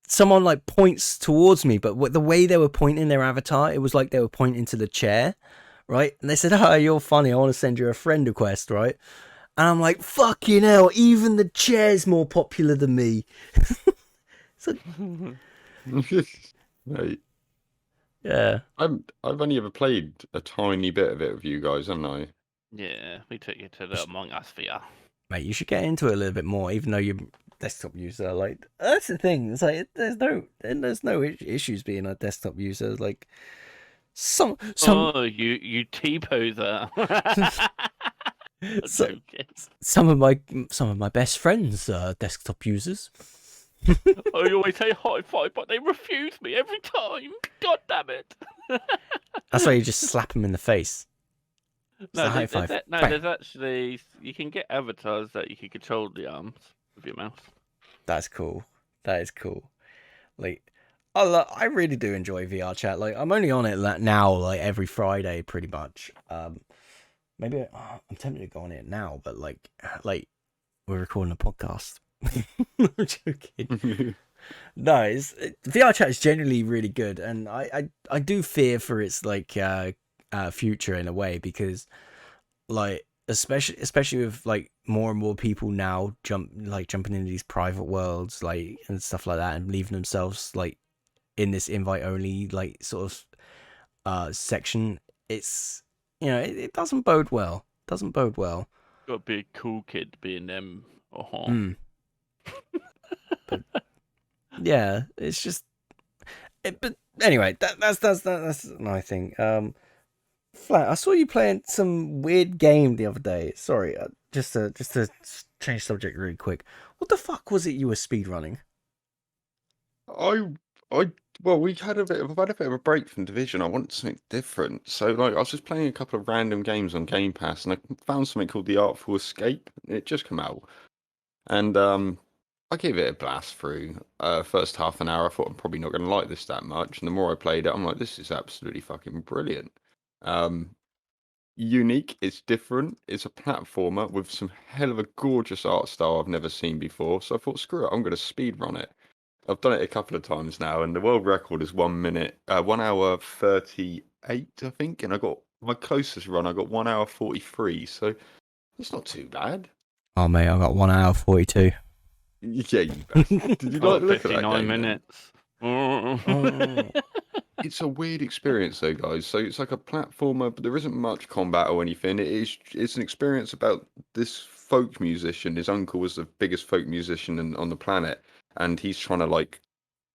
Speaker 1: someone like points towards me, but the way they were pointing their avatar, it was like they were pointing to the chair, right? And they said, "Oh, you're funny. I want to send you a friend request, right?" And I'm like, "Fucking hell! Even the chair's more popular than me." So,
Speaker 2: Right.
Speaker 1: yeah.
Speaker 2: I've only ever played a tiny bit of it with you guys, haven't I?
Speaker 3: Yeah, we took you to the Among Us VR.
Speaker 1: Mate, you should get into it a little bit more, even though you're a desktop user. Like, that's the thing. It's like there's no issues being a desktop user. Like, some
Speaker 3: Oh, you T-poser.
Speaker 1: some of my best friends are desktop users.
Speaker 3: I always say high five, but they refuse me every time. God damn it!
Speaker 1: That's why you just slap them in the face.
Speaker 3: No,
Speaker 1: high five.
Speaker 3: There's actually you can get avatars that you can control the arms with your mouse.
Speaker 1: That's cool. That is cool. Like, I really do enjoy VR chat. Like, I'm only on it now, like every Friday, pretty much. maybe I'm tempted to go on it now, but like we're recording a podcast. I'm joking. No, VR chat is generally really good, and I do fear for its like future in a way, because like especially with like more and more people now jumping into these private worlds like and stuff like that, and leaving themselves like in this invite only like sort of section. It's it doesn't bode well. Doesn't bode well.
Speaker 3: Got to be a cool kid being them.
Speaker 1: Mm. But yeah, it's just. But anyway, that's my thing. Flat, I saw you playing some weird game the other day. Sorry, just to change subject really quick. What the fuck was it you were speedrunning?
Speaker 2: I, I, well, I've had a bit of a break from Division. I wanted something different. So, like, I was just playing a couple of random games on Game Pass, and I found something called the Artful Escape. It just come out, and I gave it a blast through. First half an hour, I thought I'm probably not going to like this that much, and the more I played it, I'm like, this is absolutely fucking brilliant. Um, Unique, it's different. It's a platformer with some hell of a gorgeous art style I've never seen before. So I thought, screw it, I'm going to speed run it. I've done it a couple of times now, and the world record is 1 hour 38, I think. And I got my closest run, I got 1 hour 43. So it's not too bad.
Speaker 1: Oh mate, I got 1 hour 42.
Speaker 2: Yeah, you bastard. Did you like look at that
Speaker 3: 59
Speaker 2: game,
Speaker 3: minutes.
Speaker 1: Oh.
Speaker 2: It's a weird experience though, guys. So it's like a platformer, but there isn't much combat or anything. It's an experience about this folk musician. His uncle was the biggest folk musician on the planet, and he's trying to like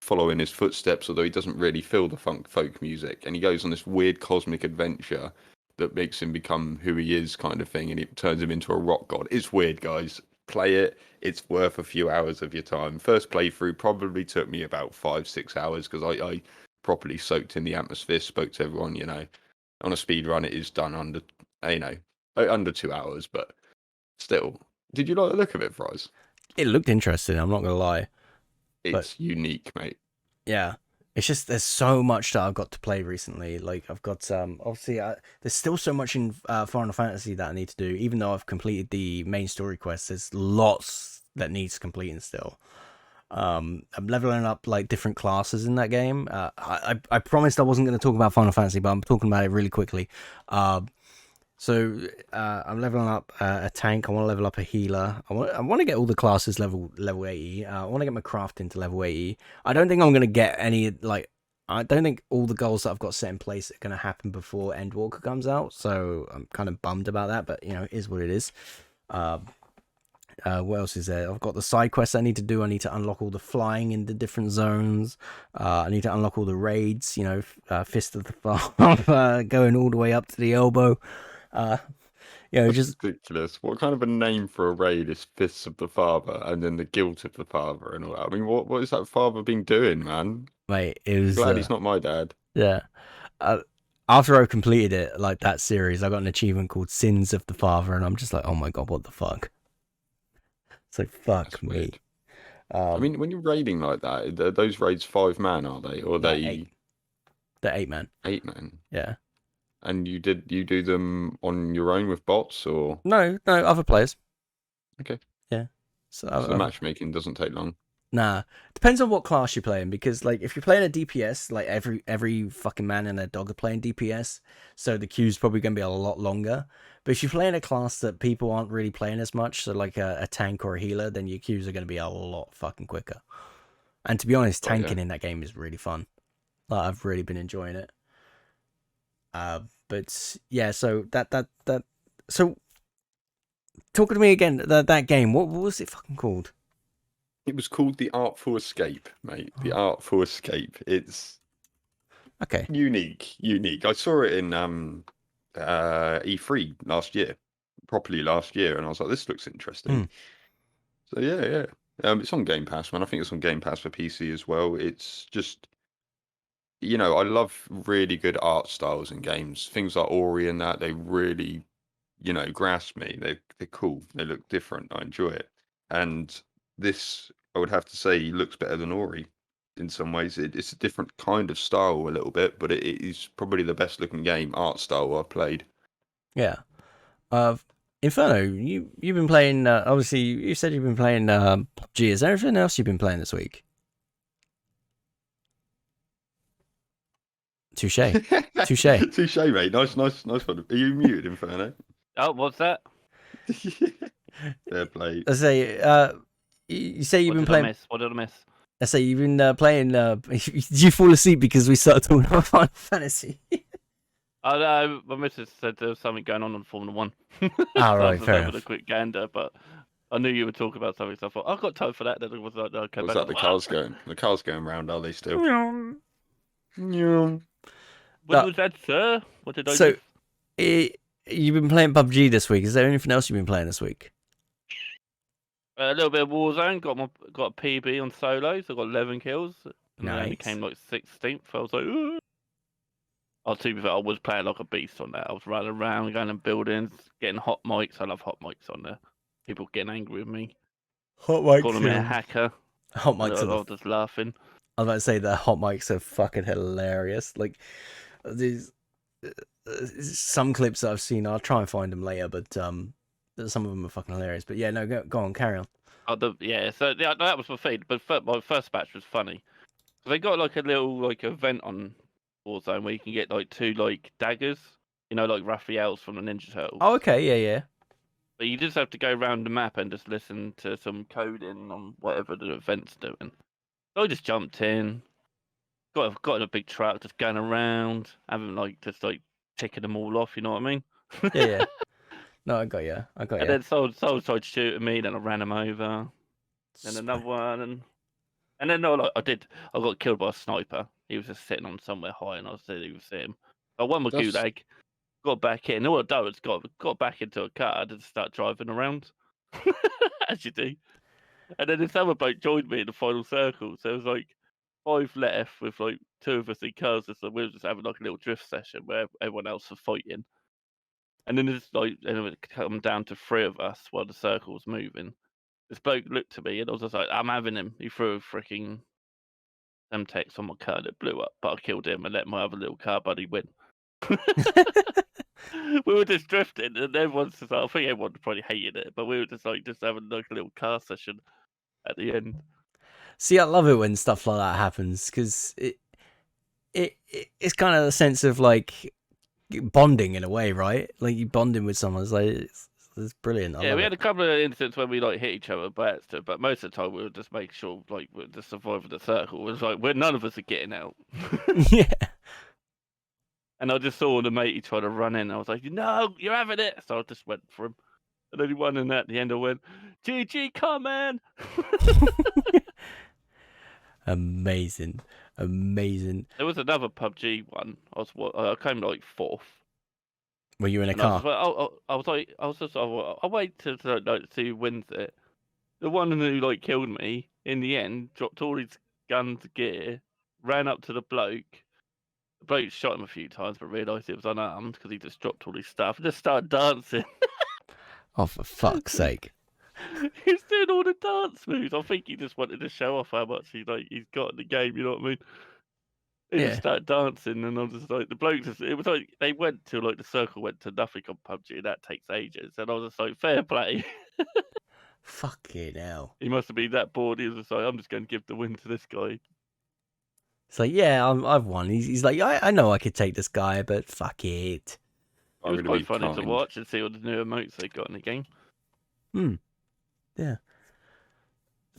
Speaker 2: follow in his footsteps, although he doesn't really feel the folk music. And he goes on this weird cosmic adventure that makes him become who he is, kind of thing, and it turns him into a rock god. It's weird, guys. Play it. It's worth a few hours of your time. First playthrough probably took me about 5-6 hours because I properly soaked in the atmosphere, spoke to everyone. On a speed run, it is done under 2 hours, but still. Did you like the look of it, Fries?
Speaker 1: It looked interesting, I'm not gonna lie.
Speaker 2: It's unique, mate.
Speaker 1: Yeah, it's just there's so much that I've got to play recently. Like I've got obviously there's still so much in Final Fantasy that I need to do. Even though I've completed the main story quest, there's lots that needs completing still. I'm leveling up like different classes in that game. I promised I wasn't going to talk about Final Fantasy, but I'm talking about it really quickly. So I'm leveling up a tank. I want to level up a healer. I want to get all the classes level 80. I want to get my crafting to level 80. I don't think I'm going to get any like. I don't think all the goals that I've got set in place are going to happen before Endwalker comes out. So I'm kind of bummed about that. But it is what it is. What else is there? I've got the side quests I need to do. I need to unlock all the flying in the different zones. I need to unlock all the raids. Fist of the Father, going all the way up to the elbow.
Speaker 2: That's
Speaker 1: Just
Speaker 2: ridiculous. What kind of a name for a raid is Fists of the Father and then the Guilt of the Father and all that? I mean, what is that father been doing, man?
Speaker 1: mate. It was
Speaker 2: Glad he's not my dad.
Speaker 1: yeah. After I completed it, like that series, I got an achievement called Sins of the Father, and I'm just like, oh my god, what the fuck? It's like fuck
Speaker 2: That's
Speaker 1: me.
Speaker 2: weird. I mean, when you're raiding like that, are those raids 5 man, are they? Or are they
Speaker 1: eight. They're 8 man.
Speaker 2: 8 man?
Speaker 1: Yeah.
Speaker 2: And you do them on your own with bots, or
Speaker 1: No, other players.
Speaker 2: okay?
Speaker 1: Yeah. So
Speaker 2: the matchmaking doesn't take long.
Speaker 1: Nah, depends on what class you're playing, because like if you're playing a DPS, like every fucking man and their dog are playing DPS, so the queue's probably gonna be a lot longer. But if you're playing a class that people aren't really playing as much, so like a tank or a healer, then your queues are gonna be a lot fucking quicker. And to be honest, tanking in that game is really fun. Like, I've really been enjoying it. But yeah, so so talking to me again, that game, what was it fucking called?
Speaker 2: It was called the Artful Escape, mate. The Artful Escape. It's
Speaker 1: Okay.
Speaker 2: unique. I saw it in E3 last year, properly last year, and I was like, this looks interesting. So yeah. It's on Game Pass, man. I think it's on Game Pass for PC as well. It's just, I love really good art styles in games. Things like Ori and that, they really, grasp me. They're cool. They look different. I enjoy it. And this, I would have to say, looks better than Ori in some ways. It's a different kind of style a little bit, but it is probably the best looking game art style I've played.
Speaker 1: Yeah. Inferno, you've been playing. Obviously, you said you've been playing PUBG. Is there anything else you've been playing this week? Touche, touche.
Speaker 2: Touche, mate. Nice one. Are you muted, Inferno?
Speaker 3: Oh, what's that?
Speaker 2: Fair play.
Speaker 1: I say, you say you've been playing.
Speaker 3: What did I miss?
Speaker 1: I say you've been playing. Did you fall asleep because we started talking about Final Fantasy?
Speaker 3: Oh no, my missus said there was something going on Formula One.
Speaker 1: Ah, right,
Speaker 3: so
Speaker 1: fair
Speaker 3: I
Speaker 1: enough.
Speaker 3: with a quick gander, but I knew you would talk about something, so I thought I've got time for that. Then I was like, okay,
Speaker 2: Was that the cars going? The cars going round? Are they still? Yeah.
Speaker 3: What was that, sir? What did I
Speaker 1: So,
Speaker 3: miss?
Speaker 1: you've been playing PUBG this week. Is there anything else you've been playing this week?
Speaker 3: A little bit of Warzone. Got a PB on solos. I got 11 kills. And I only
Speaker 1: Nice.
Speaker 3: came like 16th. I was like, ooh. Oh, to be fair, I was playing like a beast on that. I was running around, going in buildings, getting hot mics. I love hot mics on there. People getting angry with me,
Speaker 1: Hot mics.
Speaker 3: calling me a hacker.
Speaker 1: Hot mics.
Speaker 3: I was just laughing.
Speaker 1: I was about to say the hot mics are fucking hilarious. Like these, some clips that I've seen. I'll try and find them later, but some of them are fucking hilarious. But yeah, no, go on, carry on.
Speaker 3: So yeah, that was my feed. But my first batch was funny. So they got like a little like event on Warzone where you can get like 2 like daggers, like Raphael's from the Ninja Turtles.
Speaker 1: Oh, okay, yeah.
Speaker 3: But you just have to go around the map and just listen to some coding on whatever the event's doing. So I just jumped in, got in a big truck, just going around, having just ticking them all off. You know what I mean?
Speaker 1: Yeah. No, I got you.
Speaker 3: And then someone tried shooting me, then I ran him over. Then another one, and then I got killed by a sniper. He was just sitting on somewhere high, and I said he was him. I won my gulag, got back in. All I done was got back into a car and just start driving around, as you do. And then this other bloke joined me in the final circle. So it was like 5 left with like 2 of us in cars. So we were just having like a little drift session where everyone else was fighting. And then it's like, and it would come down to 3 of us while the circle was moving. This bloke looked at me and I was just like, I'm having him. He threw a freaking Semtex on my car that blew up, but I killed him and let my other little car buddy win. We were just drifting and everyone's just like, I think everyone probably hated it, but we were just having like a little car session at the end.
Speaker 1: See, I love it when stuff like that happens because it's kind of a sense of like bonding in a way, right? Like you bonding with someone. It's brilliant.
Speaker 3: Yeah, we had a couple of instances when we hit each other by accident, but most of the time we would just make sure we're just surviving the circle. It was like none of us are getting out.
Speaker 1: Yeah.
Speaker 3: And I just saw the matey try to run in. I was like, no, you're having it. So I just went for him. And then he won, and at the end I went, GG, come man.
Speaker 1: Amazing.
Speaker 3: There was another PUBG one. I came 4th.
Speaker 1: Were you in a car?
Speaker 3: I'll wait to see who wins it. The one who killed me in the end dropped all his guns, gear, ran up to the bloke. The bloke shot him a few times, but realised it was unarmed because he just dropped all his stuff and just started dancing.
Speaker 1: Oh, for fuck's sake!
Speaker 3: He was doing all the dance moves. I think he just wanted to show off how much he's got in the game. You know what I mean? He just started dancing, and I was just like, the bloke it was like they went to the circle went to nothing on PUBG, and that takes ages. And I was just like, fair play.
Speaker 1: Fucking hell.
Speaker 3: He must have been that bored. He was just like, I'm just going to give the win to this guy.
Speaker 1: It's like, yeah, I've won. He's like, I know I could take this guy, but fuck it.
Speaker 3: It was quite funny to watch and see all the new emotes they got in the game.
Speaker 1: Yeah.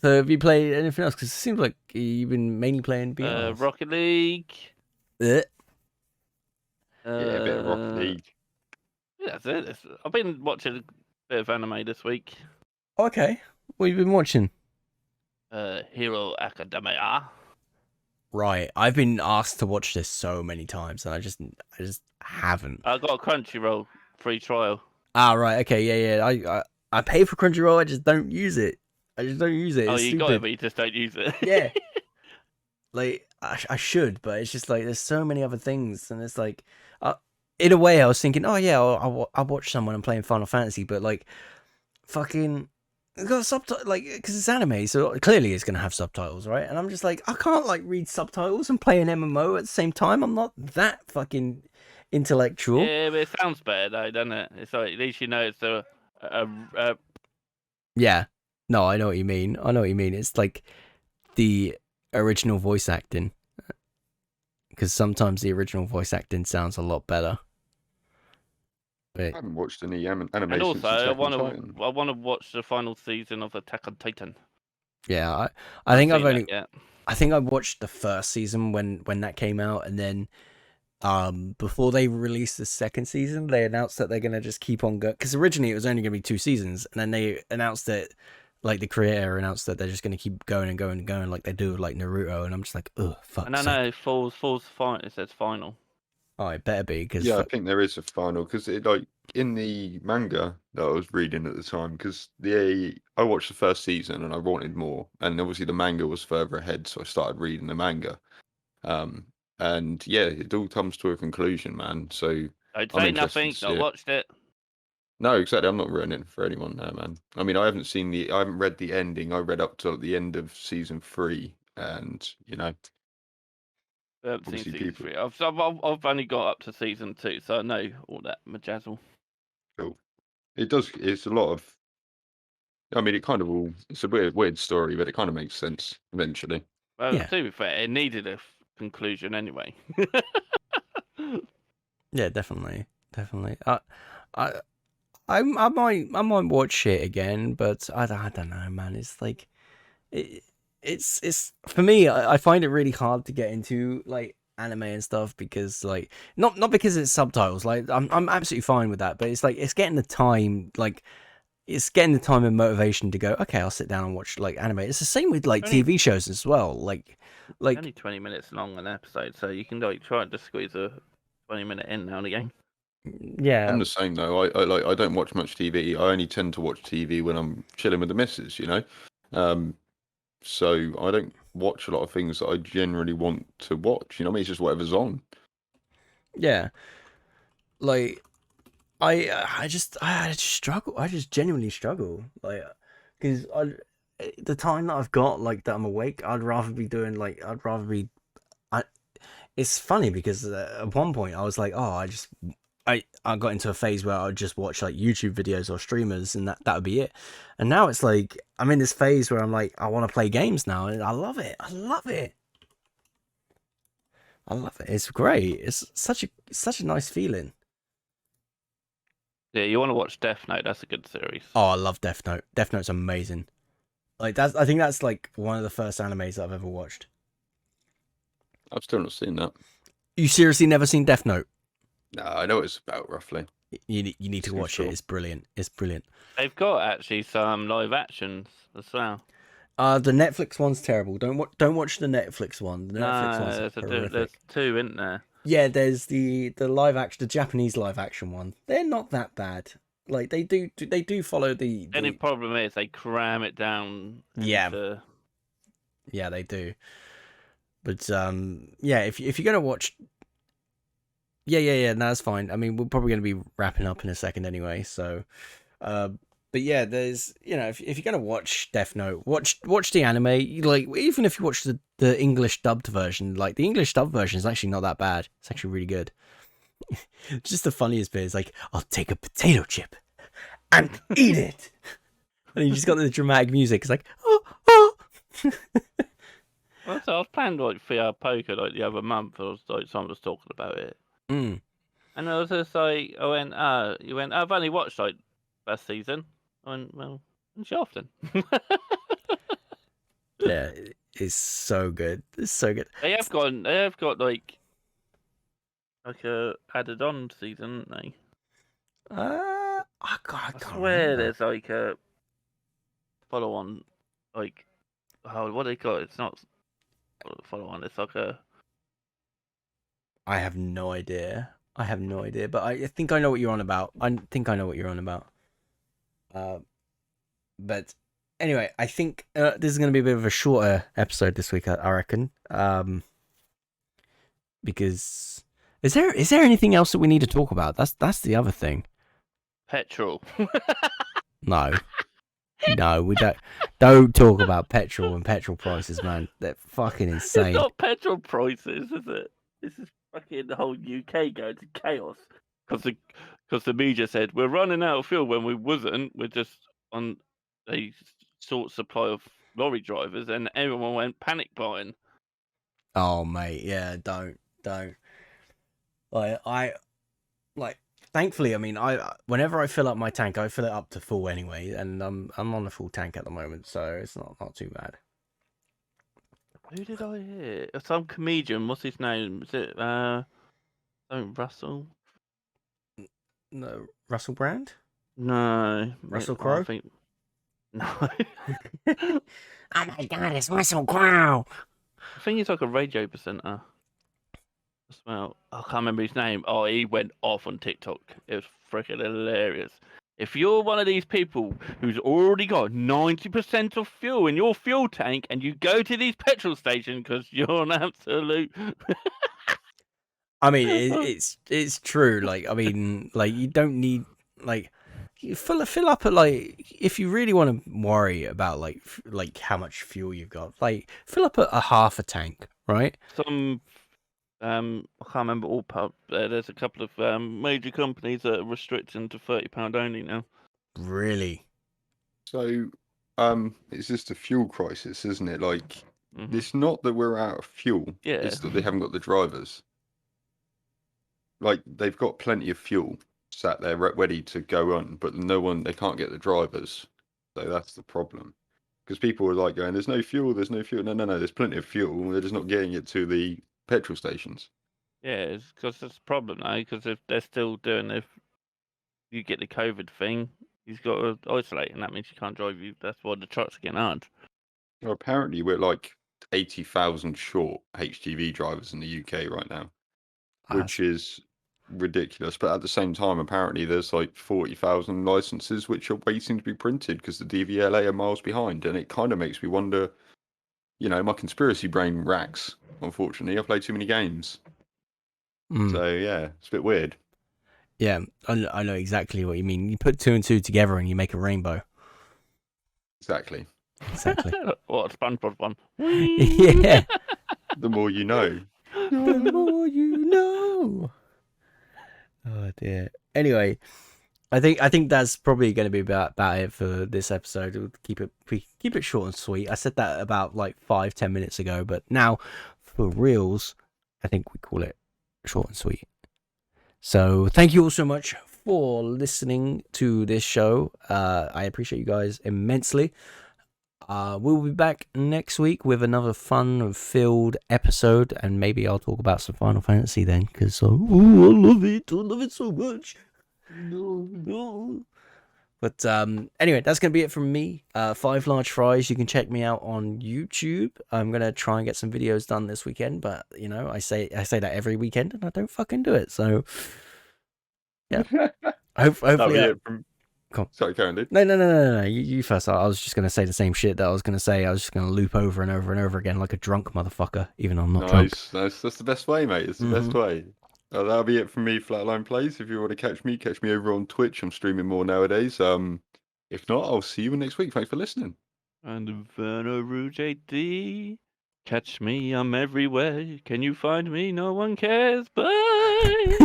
Speaker 1: So have you played anything else? Because it seems like you've been mainly playing VR.
Speaker 3: Rocket League.
Speaker 2: Yeah, a bit of Rocket League.
Speaker 3: Yeah, that's it. I've been watching a bit of anime this week.
Speaker 1: Okay. What have you been watching?
Speaker 3: Hero Academia.
Speaker 1: Right. I've been asked to watch this so many times, and I just haven't.
Speaker 3: I got a Crunchyroll free trial.
Speaker 1: Ah, right. Okay. Yeah. I pay for Crunchyroll. I just don't use it. Oh,
Speaker 3: you
Speaker 1: stupid.
Speaker 3: got it, but you just don't use it.
Speaker 1: Yeah. Like I should, but it's just like there's so many other things, and it's like, in a way, I was thinking, oh yeah, I'll watch someone and playing Final Fantasy, but like, fucking, it's got subtitles, like, because it's anime, so clearly it's gonna have subtitles, right? And I'm just like, I can't read subtitles and play an MMO at the same time. I'm not that fucking intellectual.
Speaker 3: Yeah, but it sounds better though, doesn't it? It's like at least you know it's a
Speaker 1: Yeah. No, I know what you mean. I know what you mean. It's like the original voice acting, because sometimes the original voice acting sounds a lot better.
Speaker 2: I
Speaker 1: But
Speaker 2: haven't watched any anime
Speaker 3: and
Speaker 2: since
Speaker 3: also
Speaker 2: Attack on Titan.
Speaker 3: I want to watch the final season of Attack on Titan.
Speaker 1: yeah, I
Speaker 3: Haven't
Speaker 1: think I've
Speaker 3: seen that
Speaker 1: only
Speaker 3: yet.
Speaker 1: I think I watched the first season when that came out, and then before they released the second season, they announced that they're gonna just keep on going, because originally it was only gonna be 2 seasons, and then they announced that, like, the creator announced that they're just gonna keep going and going and going like they do with like Naruto, and I'm just like, ugh, fuck.
Speaker 3: No, falls final. It says final.
Speaker 1: Oh, it better be, because
Speaker 2: Yeah, I think there is a final because it like in the manga that I was reading at the time. Because I watched the first season and I wanted more, and obviously the manga was further ahead, so I started reading the manga. Um, and yeah, it all comes to a conclusion, man. So
Speaker 3: I'd
Speaker 2: I'm
Speaker 3: say
Speaker 2: interested
Speaker 3: nothing.
Speaker 2: to see
Speaker 3: Not
Speaker 2: it.
Speaker 3: watched it.
Speaker 2: No, exactly. I'm not ruining it for anyone there, man. I mean, I haven't read the ending. I read up to the end of season 3, and
Speaker 3: I haven't seen
Speaker 2: obviously
Speaker 3: season
Speaker 2: people.
Speaker 3: 3. I've only got up to season 2, so I know all that majazzle.
Speaker 2: Cool. It does. It's a lot of. I mean, it's a weird story, but it kind of makes sense eventually.
Speaker 3: Well,
Speaker 1: Yeah.
Speaker 3: to be fair, it needed a conclusion anyway.
Speaker 1: yeah, definitely. I I I might watch it again, but I don't know, man. It's like it's for me. I find it really hard to get into like anime and stuff, because like not because it's subtitles. Like I'm absolutely fine with that, but it's like it's getting the time, like it's getting the time and motivation to go, okay, I'll sit down and watch like anime. It's the same with like
Speaker 3: Only-
Speaker 1: TV shows as well. Like
Speaker 3: only 20 minutes long an episode, so you can like try to squeeze a 20-minute in now and again.
Speaker 1: yeah,
Speaker 2: I'm the same though. I don't watch much TV. I only tend to watch TV when I'm chilling with the missus, So I don't watch a lot of things that I generally want to watch. You know what I mean? It's just whatever's on.
Speaker 1: yeah. Like I just struggle. I just genuinely struggle. Like, because the time that I've got, like that I'm awake, I'd rather be doing like I'd rather be. I. It's funny because at one point I was like, oh, I got into a phase where I'd just watch like YouTube videos or streamers, and that would be it. And now it's like I'm in this phase where I'm like, I want to play games now, and I love it. I love it. I love it. It's great. It's such a nice feeling.
Speaker 3: Yeah, you want to watch Death Note? That's a good series.
Speaker 1: Oh, I love Death Note. Death Note's amazing. Like I think that's like one of the first animes that I've ever watched.
Speaker 2: I've still not seen that.
Speaker 1: You seriously never seen Death Note?
Speaker 2: No, I know what it's about roughly.
Speaker 1: You need to
Speaker 2: Seems
Speaker 1: watch
Speaker 2: cool.
Speaker 1: it. It's brilliant. It's brilliant.
Speaker 3: They've got actually some live actions as well.
Speaker 1: The Netflix one's terrible. Don't watch the Netflix one. The Netflix one's horrific.
Speaker 3: There's 2, isn't there?
Speaker 1: Yeah, there's the live action, the Japanese live action one. They're not that bad. Like they do follow the
Speaker 3: Only problem is they cram it down.
Speaker 1: Yeah. Yeah, they do. But yeah, if you're gonna watch, yeah, no, that's fine. I mean, we're probably gonna be wrapping up in a second anyway. So, but yeah, there's if you're gonna watch Death Note, watch the anime. Like even if you watch the English dubbed version, like the English dubbed version is actually not that bad. It's actually really good. Just the funniest bit is like, I'll take a potato chip and eat it, and you just got the dramatic music. It's like, oh.
Speaker 3: Well, so I was playing like VR poker like the other month. I was like, someone was talking about it,
Speaker 1: Mm.
Speaker 3: and I was just like, you went, I've only watched like first season. I went, well, it's often.
Speaker 1: Yeah, it's so good. It's so good.
Speaker 3: They have got like a added on season, haven't they?
Speaker 1: I
Speaker 3: I
Speaker 1: can't
Speaker 3: swear
Speaker 1: remember.
Speaker 3: there's like a follow on, like, what they call it? It's not follow on. It's like a.
Speaker 1: I have no idea. But I think I know what you're on about. But anyway, I think this is going to be a bit of a shorter episode this week, I reckon. Because is there anything else that we need to talk about? That's the other thing.
Speaker 3: Petrol.
Speaker 1: No. No, we don't talk about petrol and petrol prices, man. They're fucking insane.
Speaker 3: It's not petrol prices, is it? This is fucking fucking whole UK go to chaos because the media said we're running out of fuel when we wasn't. We're just on a short supply of lorry drivers, and everyone went panic buying.
Speaker 1: Oh mate, yeah, don't. Like thankfully, I mean, whenever I fill up my tank, I fill it up to full anyway, and I'm on a full tank at the moment, so it's not too bad.
Speaker 3: Who did I hear? Some comedian. What's his name? Is it Russell?
Speaker 1: No, Russell Brand,
Speaker 3: No,
Speaker 1: Russell
Speaker 3: I
Speaker 1: Crowe.
Speaker 3: think no.
Speaker 1: Oh my god, it's Russell Crowe.
Speaker 3: I think he's like a radio presenter. Well, I can't remember his name. Oh, he went off on TikTok. It was freaking hilarious. If you're one of these people who's already got 90% of fuel in your fuel tank and you go to these petrol stations because you're an absolute...
Speaker 1: I mean, it's true. Like, I mean, like you don't need like you fill up at like if you really want to worry about like how much fuel you've got, like fill up a half a tank, right?
Speaker 3: Some I can't remember all pub. There's a couple of major companies that are restricting to £30 only now.
Speaker 1: Really?
Speaker 2: So, it's just a fuel crisis, isn't it? Like, it's not that we're out of fuel.
Speaker 3: Yeah.
Speaker 2: It's that they haven't got the drivers. Like, they've got plenty of fuel sat there ready to go on, but they can't get the drivers. So that's the problem. Because people are like going, there's no fuel. No, there's plenty of fuel. They're just not getting it to the petrol stations.
Speaker 3: Yeah, it's because that's the problem now. Because if they're still doing, if you get the COVID thing, you've got to isolate, and that means you can't drive. That's why the trucks are getting hard.
Speaker 2: Well, apparently, we're like 80,000 short HGV drivers in the UK right now, which is ridiculous. But at the same time, apparently, there's like 40,000 licenses which are waiting to be printed because the DVLA are miles behind. And it kind of makes me wonder, my conspiracy brain racks, unfortunately. I play too many games. So, yeah, it's a bit weird.
Speaker 1: Yeah, I know exactly what you mean. You put 2 and 2 together and you make a rainbow.
Speaker 2: Exactly.
Speaker 3: What, a SpongeBob one?
Speaker 1: Yeah.
Speaker 2: The more you know.
Speaker 1: The more you know. Oh dear. Anyway, I think that's probably going to be about it for this episode. We'll keep it short and sweet. I said that about like 5-10 minutes ago, but now for reals, I think we call it short and sweet. So thank you all so much for listening to this show. I appreciate you guys immensely. We'll be back next week with another fun-filled episode, and maybe I'll talk about some Final Fantasy then, because I love it. I love it so much. No. But anyway, that's going to be it from me. 5 Large Fries. You can check me out on YouTube. I'm going to try and get some videos done this weekend, but, I say that every weekend, and I don't fucking do it, so... Yeah. Hopefully...
Speaker 2: Sorry, Karen, dude.
Speaker 1: No. You first. I was just going to say the same shit that I was going to say. I was just going to loop over and over and over again like a drunk motherfucker, even though I'm not drunk.
Speaker 2: Nice. That's the best way, mate. It's the best way. That'll be it from me, Flatline Plays. If you want to catch me over on Twitch. I'm streaming more nowadays. If not, I'll see you next week. Thanks for listening.
Speaker 3: And Inferno Rouge AD. Catch me, I'm everywhere. Can you find me? No one cares. Bye.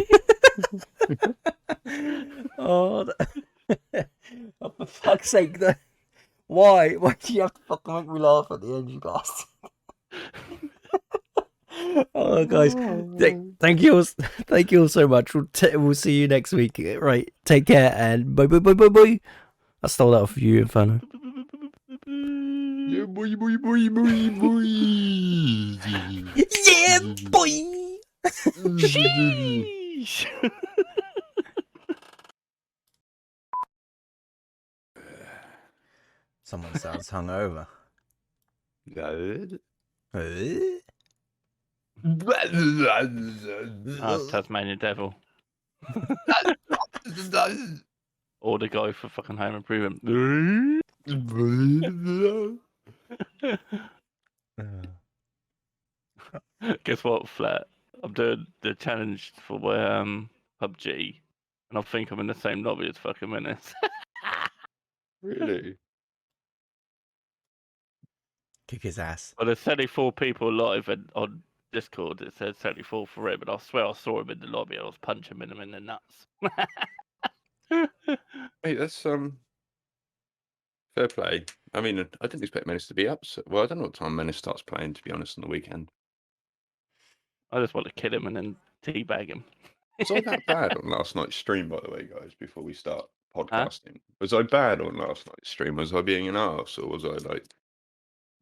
Speaker 1: Oh, for fuck's sake! Why? Why do you have to fucking make me laugh at the end, you bastard? Oh, guys, thank you all so much. We'll see you next week. Right, take care and bye. I stole that off of you, Inferno.
Speaker 2: Yeah, boy.
Speaker 1: Yeah, boy.
Speaker 3: Sheesh.
Speaker 1: Someone sounds hungover.
Speaker 3: Tasmanian Devil. Or the guy for fucking Home Improvement. Guess what, Flat? I'm doing the challenge for PUBG, and I think I'm in the same lobby as fucking Menace.
Speaker 2: Really?
Speaker 1: Kick his ass.
Speaker 3: Well, there's 34 people live on Discord, it says totally fall for it, but I swear I saw him in the lobby. I was punching him in the nuts.
Speaker 2: Hey, that's fair play. I mean, I didn't expect Menace to be up. Well, I don't know what time Menace starts playing, to be honest, on the weekend.
Speaker 3: I just want to kill him and then teabag him.
Speaker 2: Was I that bad on last night's stream, by the way, guys, before we start
Speaker 3: Huh?
Speaker 2: podcasting? Was I bad on last night's stream? Was I being an arse, or was I like...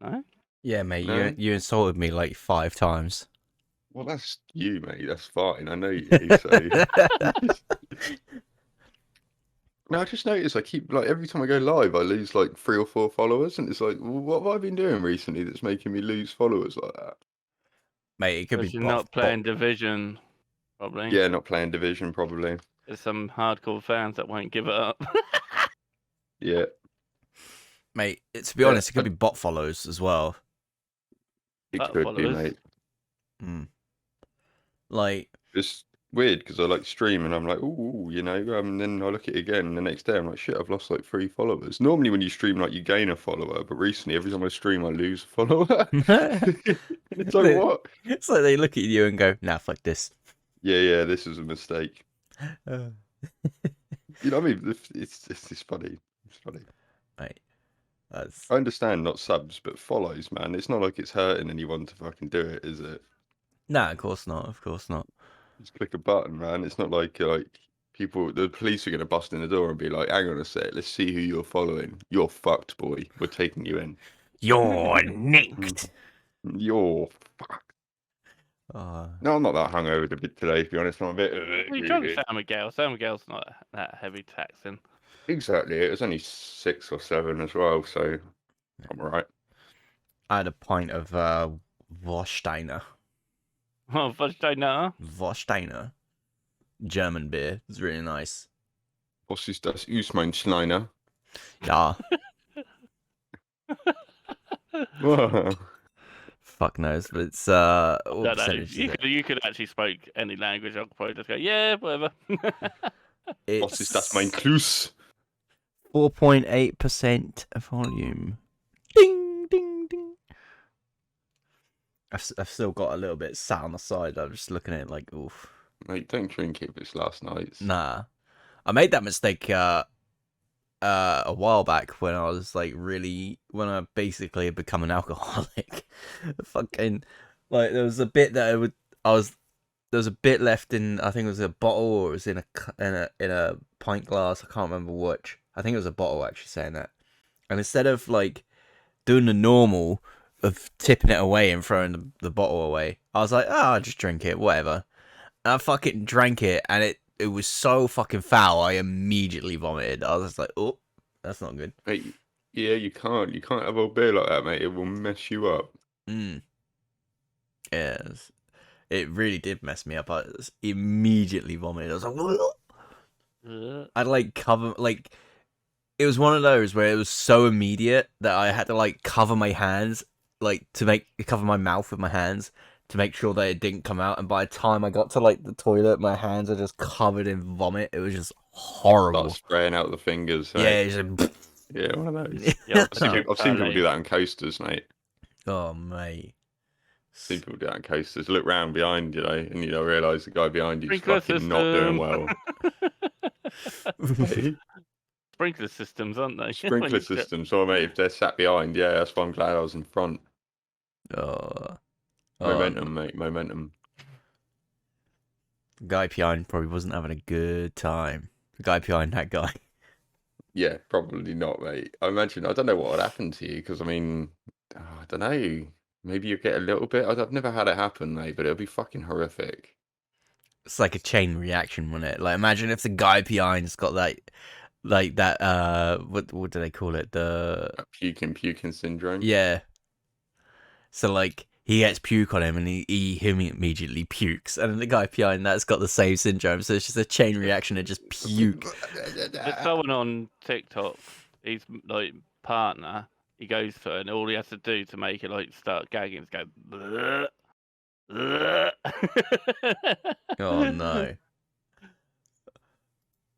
Speaker 3: No?
Speaker 1: Yeah, mate,
Speaker 2: No?
Speaker 1: you insulted me like 5 times.
Speaker 2: Well, that's you, mate. That's fine. I know you, so... No, I just noticed I keep, like, every time I go live, I lose, like, 3 or 4 followers, and it's like, well, what have I been doing recently that's making me lose followers like that?
Speaker 1: Mate, it could be
Speaker 3: Because you're not playing Division, probably.
Speaker 2: Yeah, not playing Division, probably.
Speaker 3: There's some hardcore fans that won't give it up.
Speaker 2: Yeah.
Speaker 1: Mate, to be honest, it could be bot follows as well.
Speaker 2: It
Speaker 3: Bot
Speaker 2: could be,
Speaker 3: followers.
Speaker 2: mate.
Speaker 1: Like,
Speaker 2: It's weird because I like stream and I'm like, ooh, you know, and then I look at it again and the next day I'm like, shit, I've lost like 3 followers. Normally when you stream, like, you gain a follower, but recently every time I stream, I lose a follower. It's like, what?
Speaker 1: It's like they look at you and go, nah, fuck this.
Speaker 2: Yeah, this is a mistake. You know what I mean? It's funny. It's funny.
Speaker 1: Mate, that's...
Speaker 2: I understand not subs, but follows, man. It's not like it's hurting anyone to fucking do it, is it?
Speaker 1: Nah, of course not. Of course not.
Speaker 2: Just click a button, man. It's not like people, the police are gonna bust in the door and be like, "Hang on a sec, let's see who you're following. You're fucked, boy. We're taking you in.
Speaker 1: You're nicked.
Speaker 2: You're fucked." No, I'm not that hungover today. To be honest, I'm a bit.
Speaker 3: You can't San Miguel. San Miguel's not that heavy taxing.
Speaker 2: Exactly. It was only 6 or 7 as well, so I'm alright.
Speaker 1: I had a pint of Warsteiner.
Speaker 3: Oh, Warsteiner.
Speaker 1: Warsteiner. German beer. It's really nice.
Speaker 2: Was ist das? Mein Schleiner.
Speaker 1: Yeah. Fuck knows, but it's what
Speaker 3: No,
Speaker 1: percentage is it?
Speaker 3: you could actually speak any language. I could probably just go, yeah, whatever.
Speaker 2: Was ist das? Mein Klus.
Speaker 1: 4.8% volume. Ding, ding, ding. I've still got a little bit sat on the side. I'm just looking at it like, oof.
Speaker 2: Mate, don't drink it. It's last night's.
Speaker 1: Nah, I made that mistake a while back when I was like when I basically had become an alcoholic. Fucking like there was a bit that there was a bit left in, I think it was a bottle or it was in a pint glass. I can't remember which. I think it was a bottle actually saying that. And instead of like doing the normal of tipping it away and throwing the bottle away, I was like, I'll just drink it, whatever. And I fucking drank it and it was so fucking foul, I immediately vomited. I was just like, oh, that's not good.
Speaker 2: Mate, yeah, you can't have a beer like that, mate. It will mess you up.
Speaker 1: Yes. It really did mess me up. I immediately vomited. I was like, I'd like cover, like, it was one of those where it was so immediate that I had to like cover my hands, like cover my mouth with my hands to make sure that it didn't come out. And by the time I got to like the toilet, my hands are just covered in vomit. It was just horrible.
Speaker 2: Start spraying out the fingers.
Speaker 1: Yeah, it's just...
Speaker 2: yeah, one of those.
Speaker 3: Yeah,
Speaker 2: I've seen people do that on coasters, mate.
Speaker 1: Oh, mate.
Speaker 2: Seen people do that on coasters. Look round behind you, and you realise the guy behind you is fucking not doing well.
Speaker 3: Sprinkler systems, aren't they?
Speaker 2: Sprinkler systems. So, mate, if they're sat behind, yeah, that's why I'm glad I was in front. Momentum, mate. Momentum.
Speaker 1: The guy behind probably wasn't having a good time. The guy behind that guy.
Speaker 2: Yeah, probably not, mate. I imagine, I don't know what would happen to you, because, I mean, I don't know. Maybe you get a little bit. I've never had it happen, mate, but it'll be fucking horrific.
Speaker 1: It's like a chain reaction, wouldn't it? Like, imagine if the guy behind's got that, like that, what do they call it? The
Speaker 2: puking syndrome.
Speaker 1: Yeah. So like he gets puke on him, and he immediately pukes, and then the guy behind that's got the same syndrome. So it's just a chain reaction of just puke.
Speaker 3: There's someone on TikTok. His like partner. He goes for it, and all he has to do to make it like start gagging is go. Bleh, bleh.
Speaker 1: Oh no.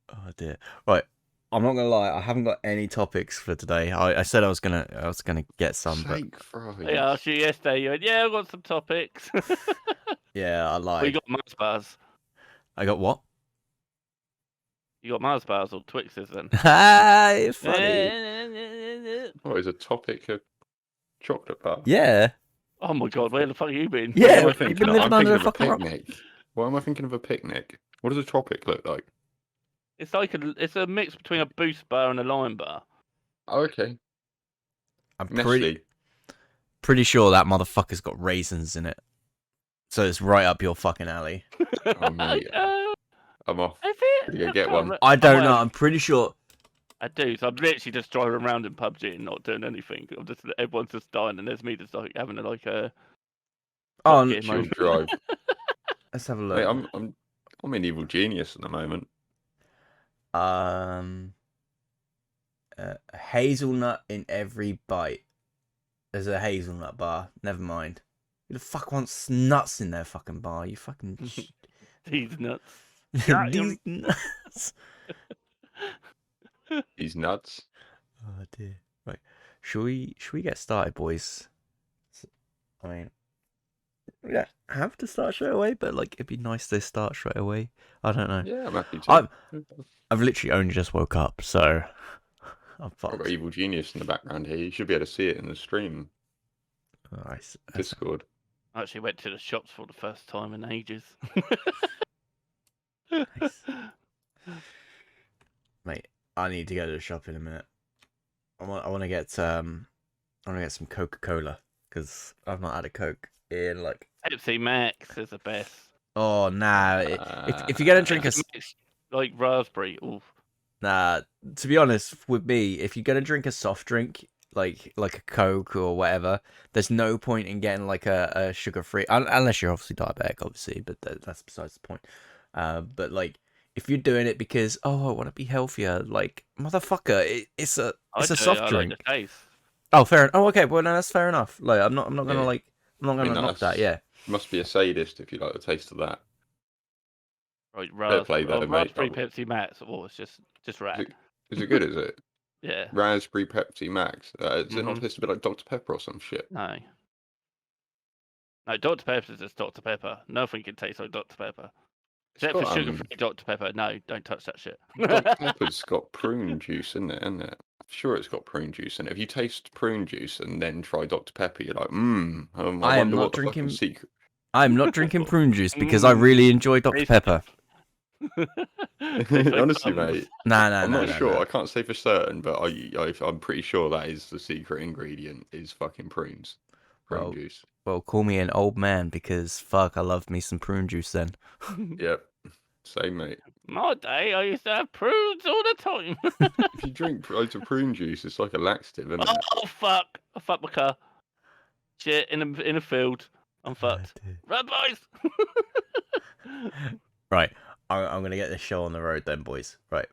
Speaker 1: Oh dear. Right. I'm not gonna lie, I haven't got any topics for today. I said I was gonna get some, but
Speaker 2: Sake fries.
Speaker 3: Yeah, I asked you yesterday. You went, yeah, I've got some topics.
Speaker 1: yeah, I
Speaker 3: We
Speaker 1: lied.
Speaker 3: got Mars bars.
Speaker 1: I got what?
Speaker 3: You got Mars bars or Twixes then?
Speaker 1: Hi, funny.
Speaker 2: What is a topic of chocolate bar?
Speaker 1: Yeah.
Speaker 3: Oh my god, where the fuck have you been?
Speaker 1: Yeah,
Speaker 2: What am I
Speaker 1: you've
Speaker 2: thinking
Speaker 1: been
Speaker 2: of?
Speaker 1: living
Speaker 2: I'm
Speaker 1: under
Speaker 2: thinking
Speaker 1: a
Speaker 2: of a
Speaker 1: fucking rock.
Speaker 2: picnic. Why am I thinking of a picnic? What does a tropic look like?
Speaker 3: It's like it's a mix between a Boost bar and a Lime bar.
Speaker 2: Oh, okay.
Speaker 1: I'm
Speaker 2: Nestle.
Speaker 1: pretty sure that motherfucker's got raisins in it. So it's right up your fucking alley.
Speaker 2: Oh, mate. I'm off.
Speaker 3: Is it?
Speaker 2: Did you get one?
Speaker 1: I don't know. I'm pretty sure.
Speaker 3: I do. So I'm literally just driving around in PUBG and not doing anything. Everyone's just dying, and there's me just like having like a.
Speaker 1: Oh,
Speaker 3: game
Speaker 2: Chill
Speaker 3: mode.
Speaker 2: drive.
Speaker 1: let's have a
Speaker 2: Mate,
Speaker 1: look.
Speaker 2: I'm an evil genius at the moment.
Speaker 1: Hazelnut in every bite. There's a hazelnut bar. Never mind. Who the fuck wants nuts in their fucking bar? You fucking.
Speaker 3: These nuts.
Speaker 1: These nuts.
Speaker 2: He's nuts.
Speaker 1: Oh dear. Right. Should we get started, boys? I mean, yeah, have to start straight away, but like it'd be nice to start straight away. I don't know.
Speaker 2: Yeah, I'm happy to.
Speaker 1: I've literally only just woke up, so I'm
Speaker 2: I've got
Speaker 1: fucked.
Speaker 2: evil genius in the background here. You should be able to see it in the stream. Discord.
Speaker 3: I actually went to the shops for the first time in ages.
Speaker 1: Nice. Mate, I need to go to the shop in a minute. I want to get some Coca-Cola because I've not had a Coke in like.
Speaker 3: Pepsi Max is the best.
Speaker 1: Oh nah, if you're gonna drink a
Speaker 3: like raspberry, oof.
Speaker 1: Nah, to be honest, with me, if you're gonna drink a soft drink like a Coke or whatever, there's no point in getting like a sugar-free, unless you're obviously diabetic, obviously, but that's besides the point. But like if you're doing it because I want to be healthier, like motherfucker, it's a soft drink.
Speaker 3: Like the taste.
Speaker 1: Oh, fair. Oh, okay. Well, no, that's fair enough. Like I'm not gonna
Speaker 2: Yeah.
Speaker 1: I'm not gonna knock that. Yeah.
Speaker 2: Must be a sadist if you like the taste of that.
Speaker 3: Right,
Speaker 2: play though, mate.
Speaker 3: raspberry Pepsi Max. Oh, it's just rat.
Speaker 2: Is it good? Is it?
Speaker 3: Yeah.
Speaker 2: Raspberry Pepsi Max. Is it not supposed to be like Dr Pepper or some shit?
Speaker 3: No. No, Dr Pepper is just Dr Pepper. Nothing can taste like Dr Pepper. Except for sugar-free Dr Pepper. No, don't touch that shit.
Speaker 2: Dr Pepper's got prune juice in it, isn't it? I'm sure it's got prune juice in it. If you taste prune juice and then try Dr Pepper, you're like, I
Speaker 1: am
Speaker 2: wonder
Speaker 1: not
Speaker 2: what the
Speaker 1: drinking.
Speaker 2: fucking secret.
Speaker 1: I'm not drinking prune juice because I really enjoy Dr Pepper.
Speaker 2: Honestly, mate.
Speaker 1: Nah.
Speaker 2: I'm not sure.
Speaker 1: Nah.
Speaker 2: I can't say for certain, but I'm pretty sure that is the secret ingredient is fucking prunes. Prune juice.
Speaker 1: Well, call me an old man because fuck, I love me some prune juice then.
Speaker 2: Yep. Same, mate.
Speaker 3: My day, I used to have prunes all the time.
Speaker 2: If you drink loads of prune juice, it's like a laxative, isn't it?
Speaker 3: Oh fuck! I fucked my car. Shit, in a field. I'm fucked. Run, boys!
Speaker 1: Right, I'm gonna get this show on the road then, boys. Right.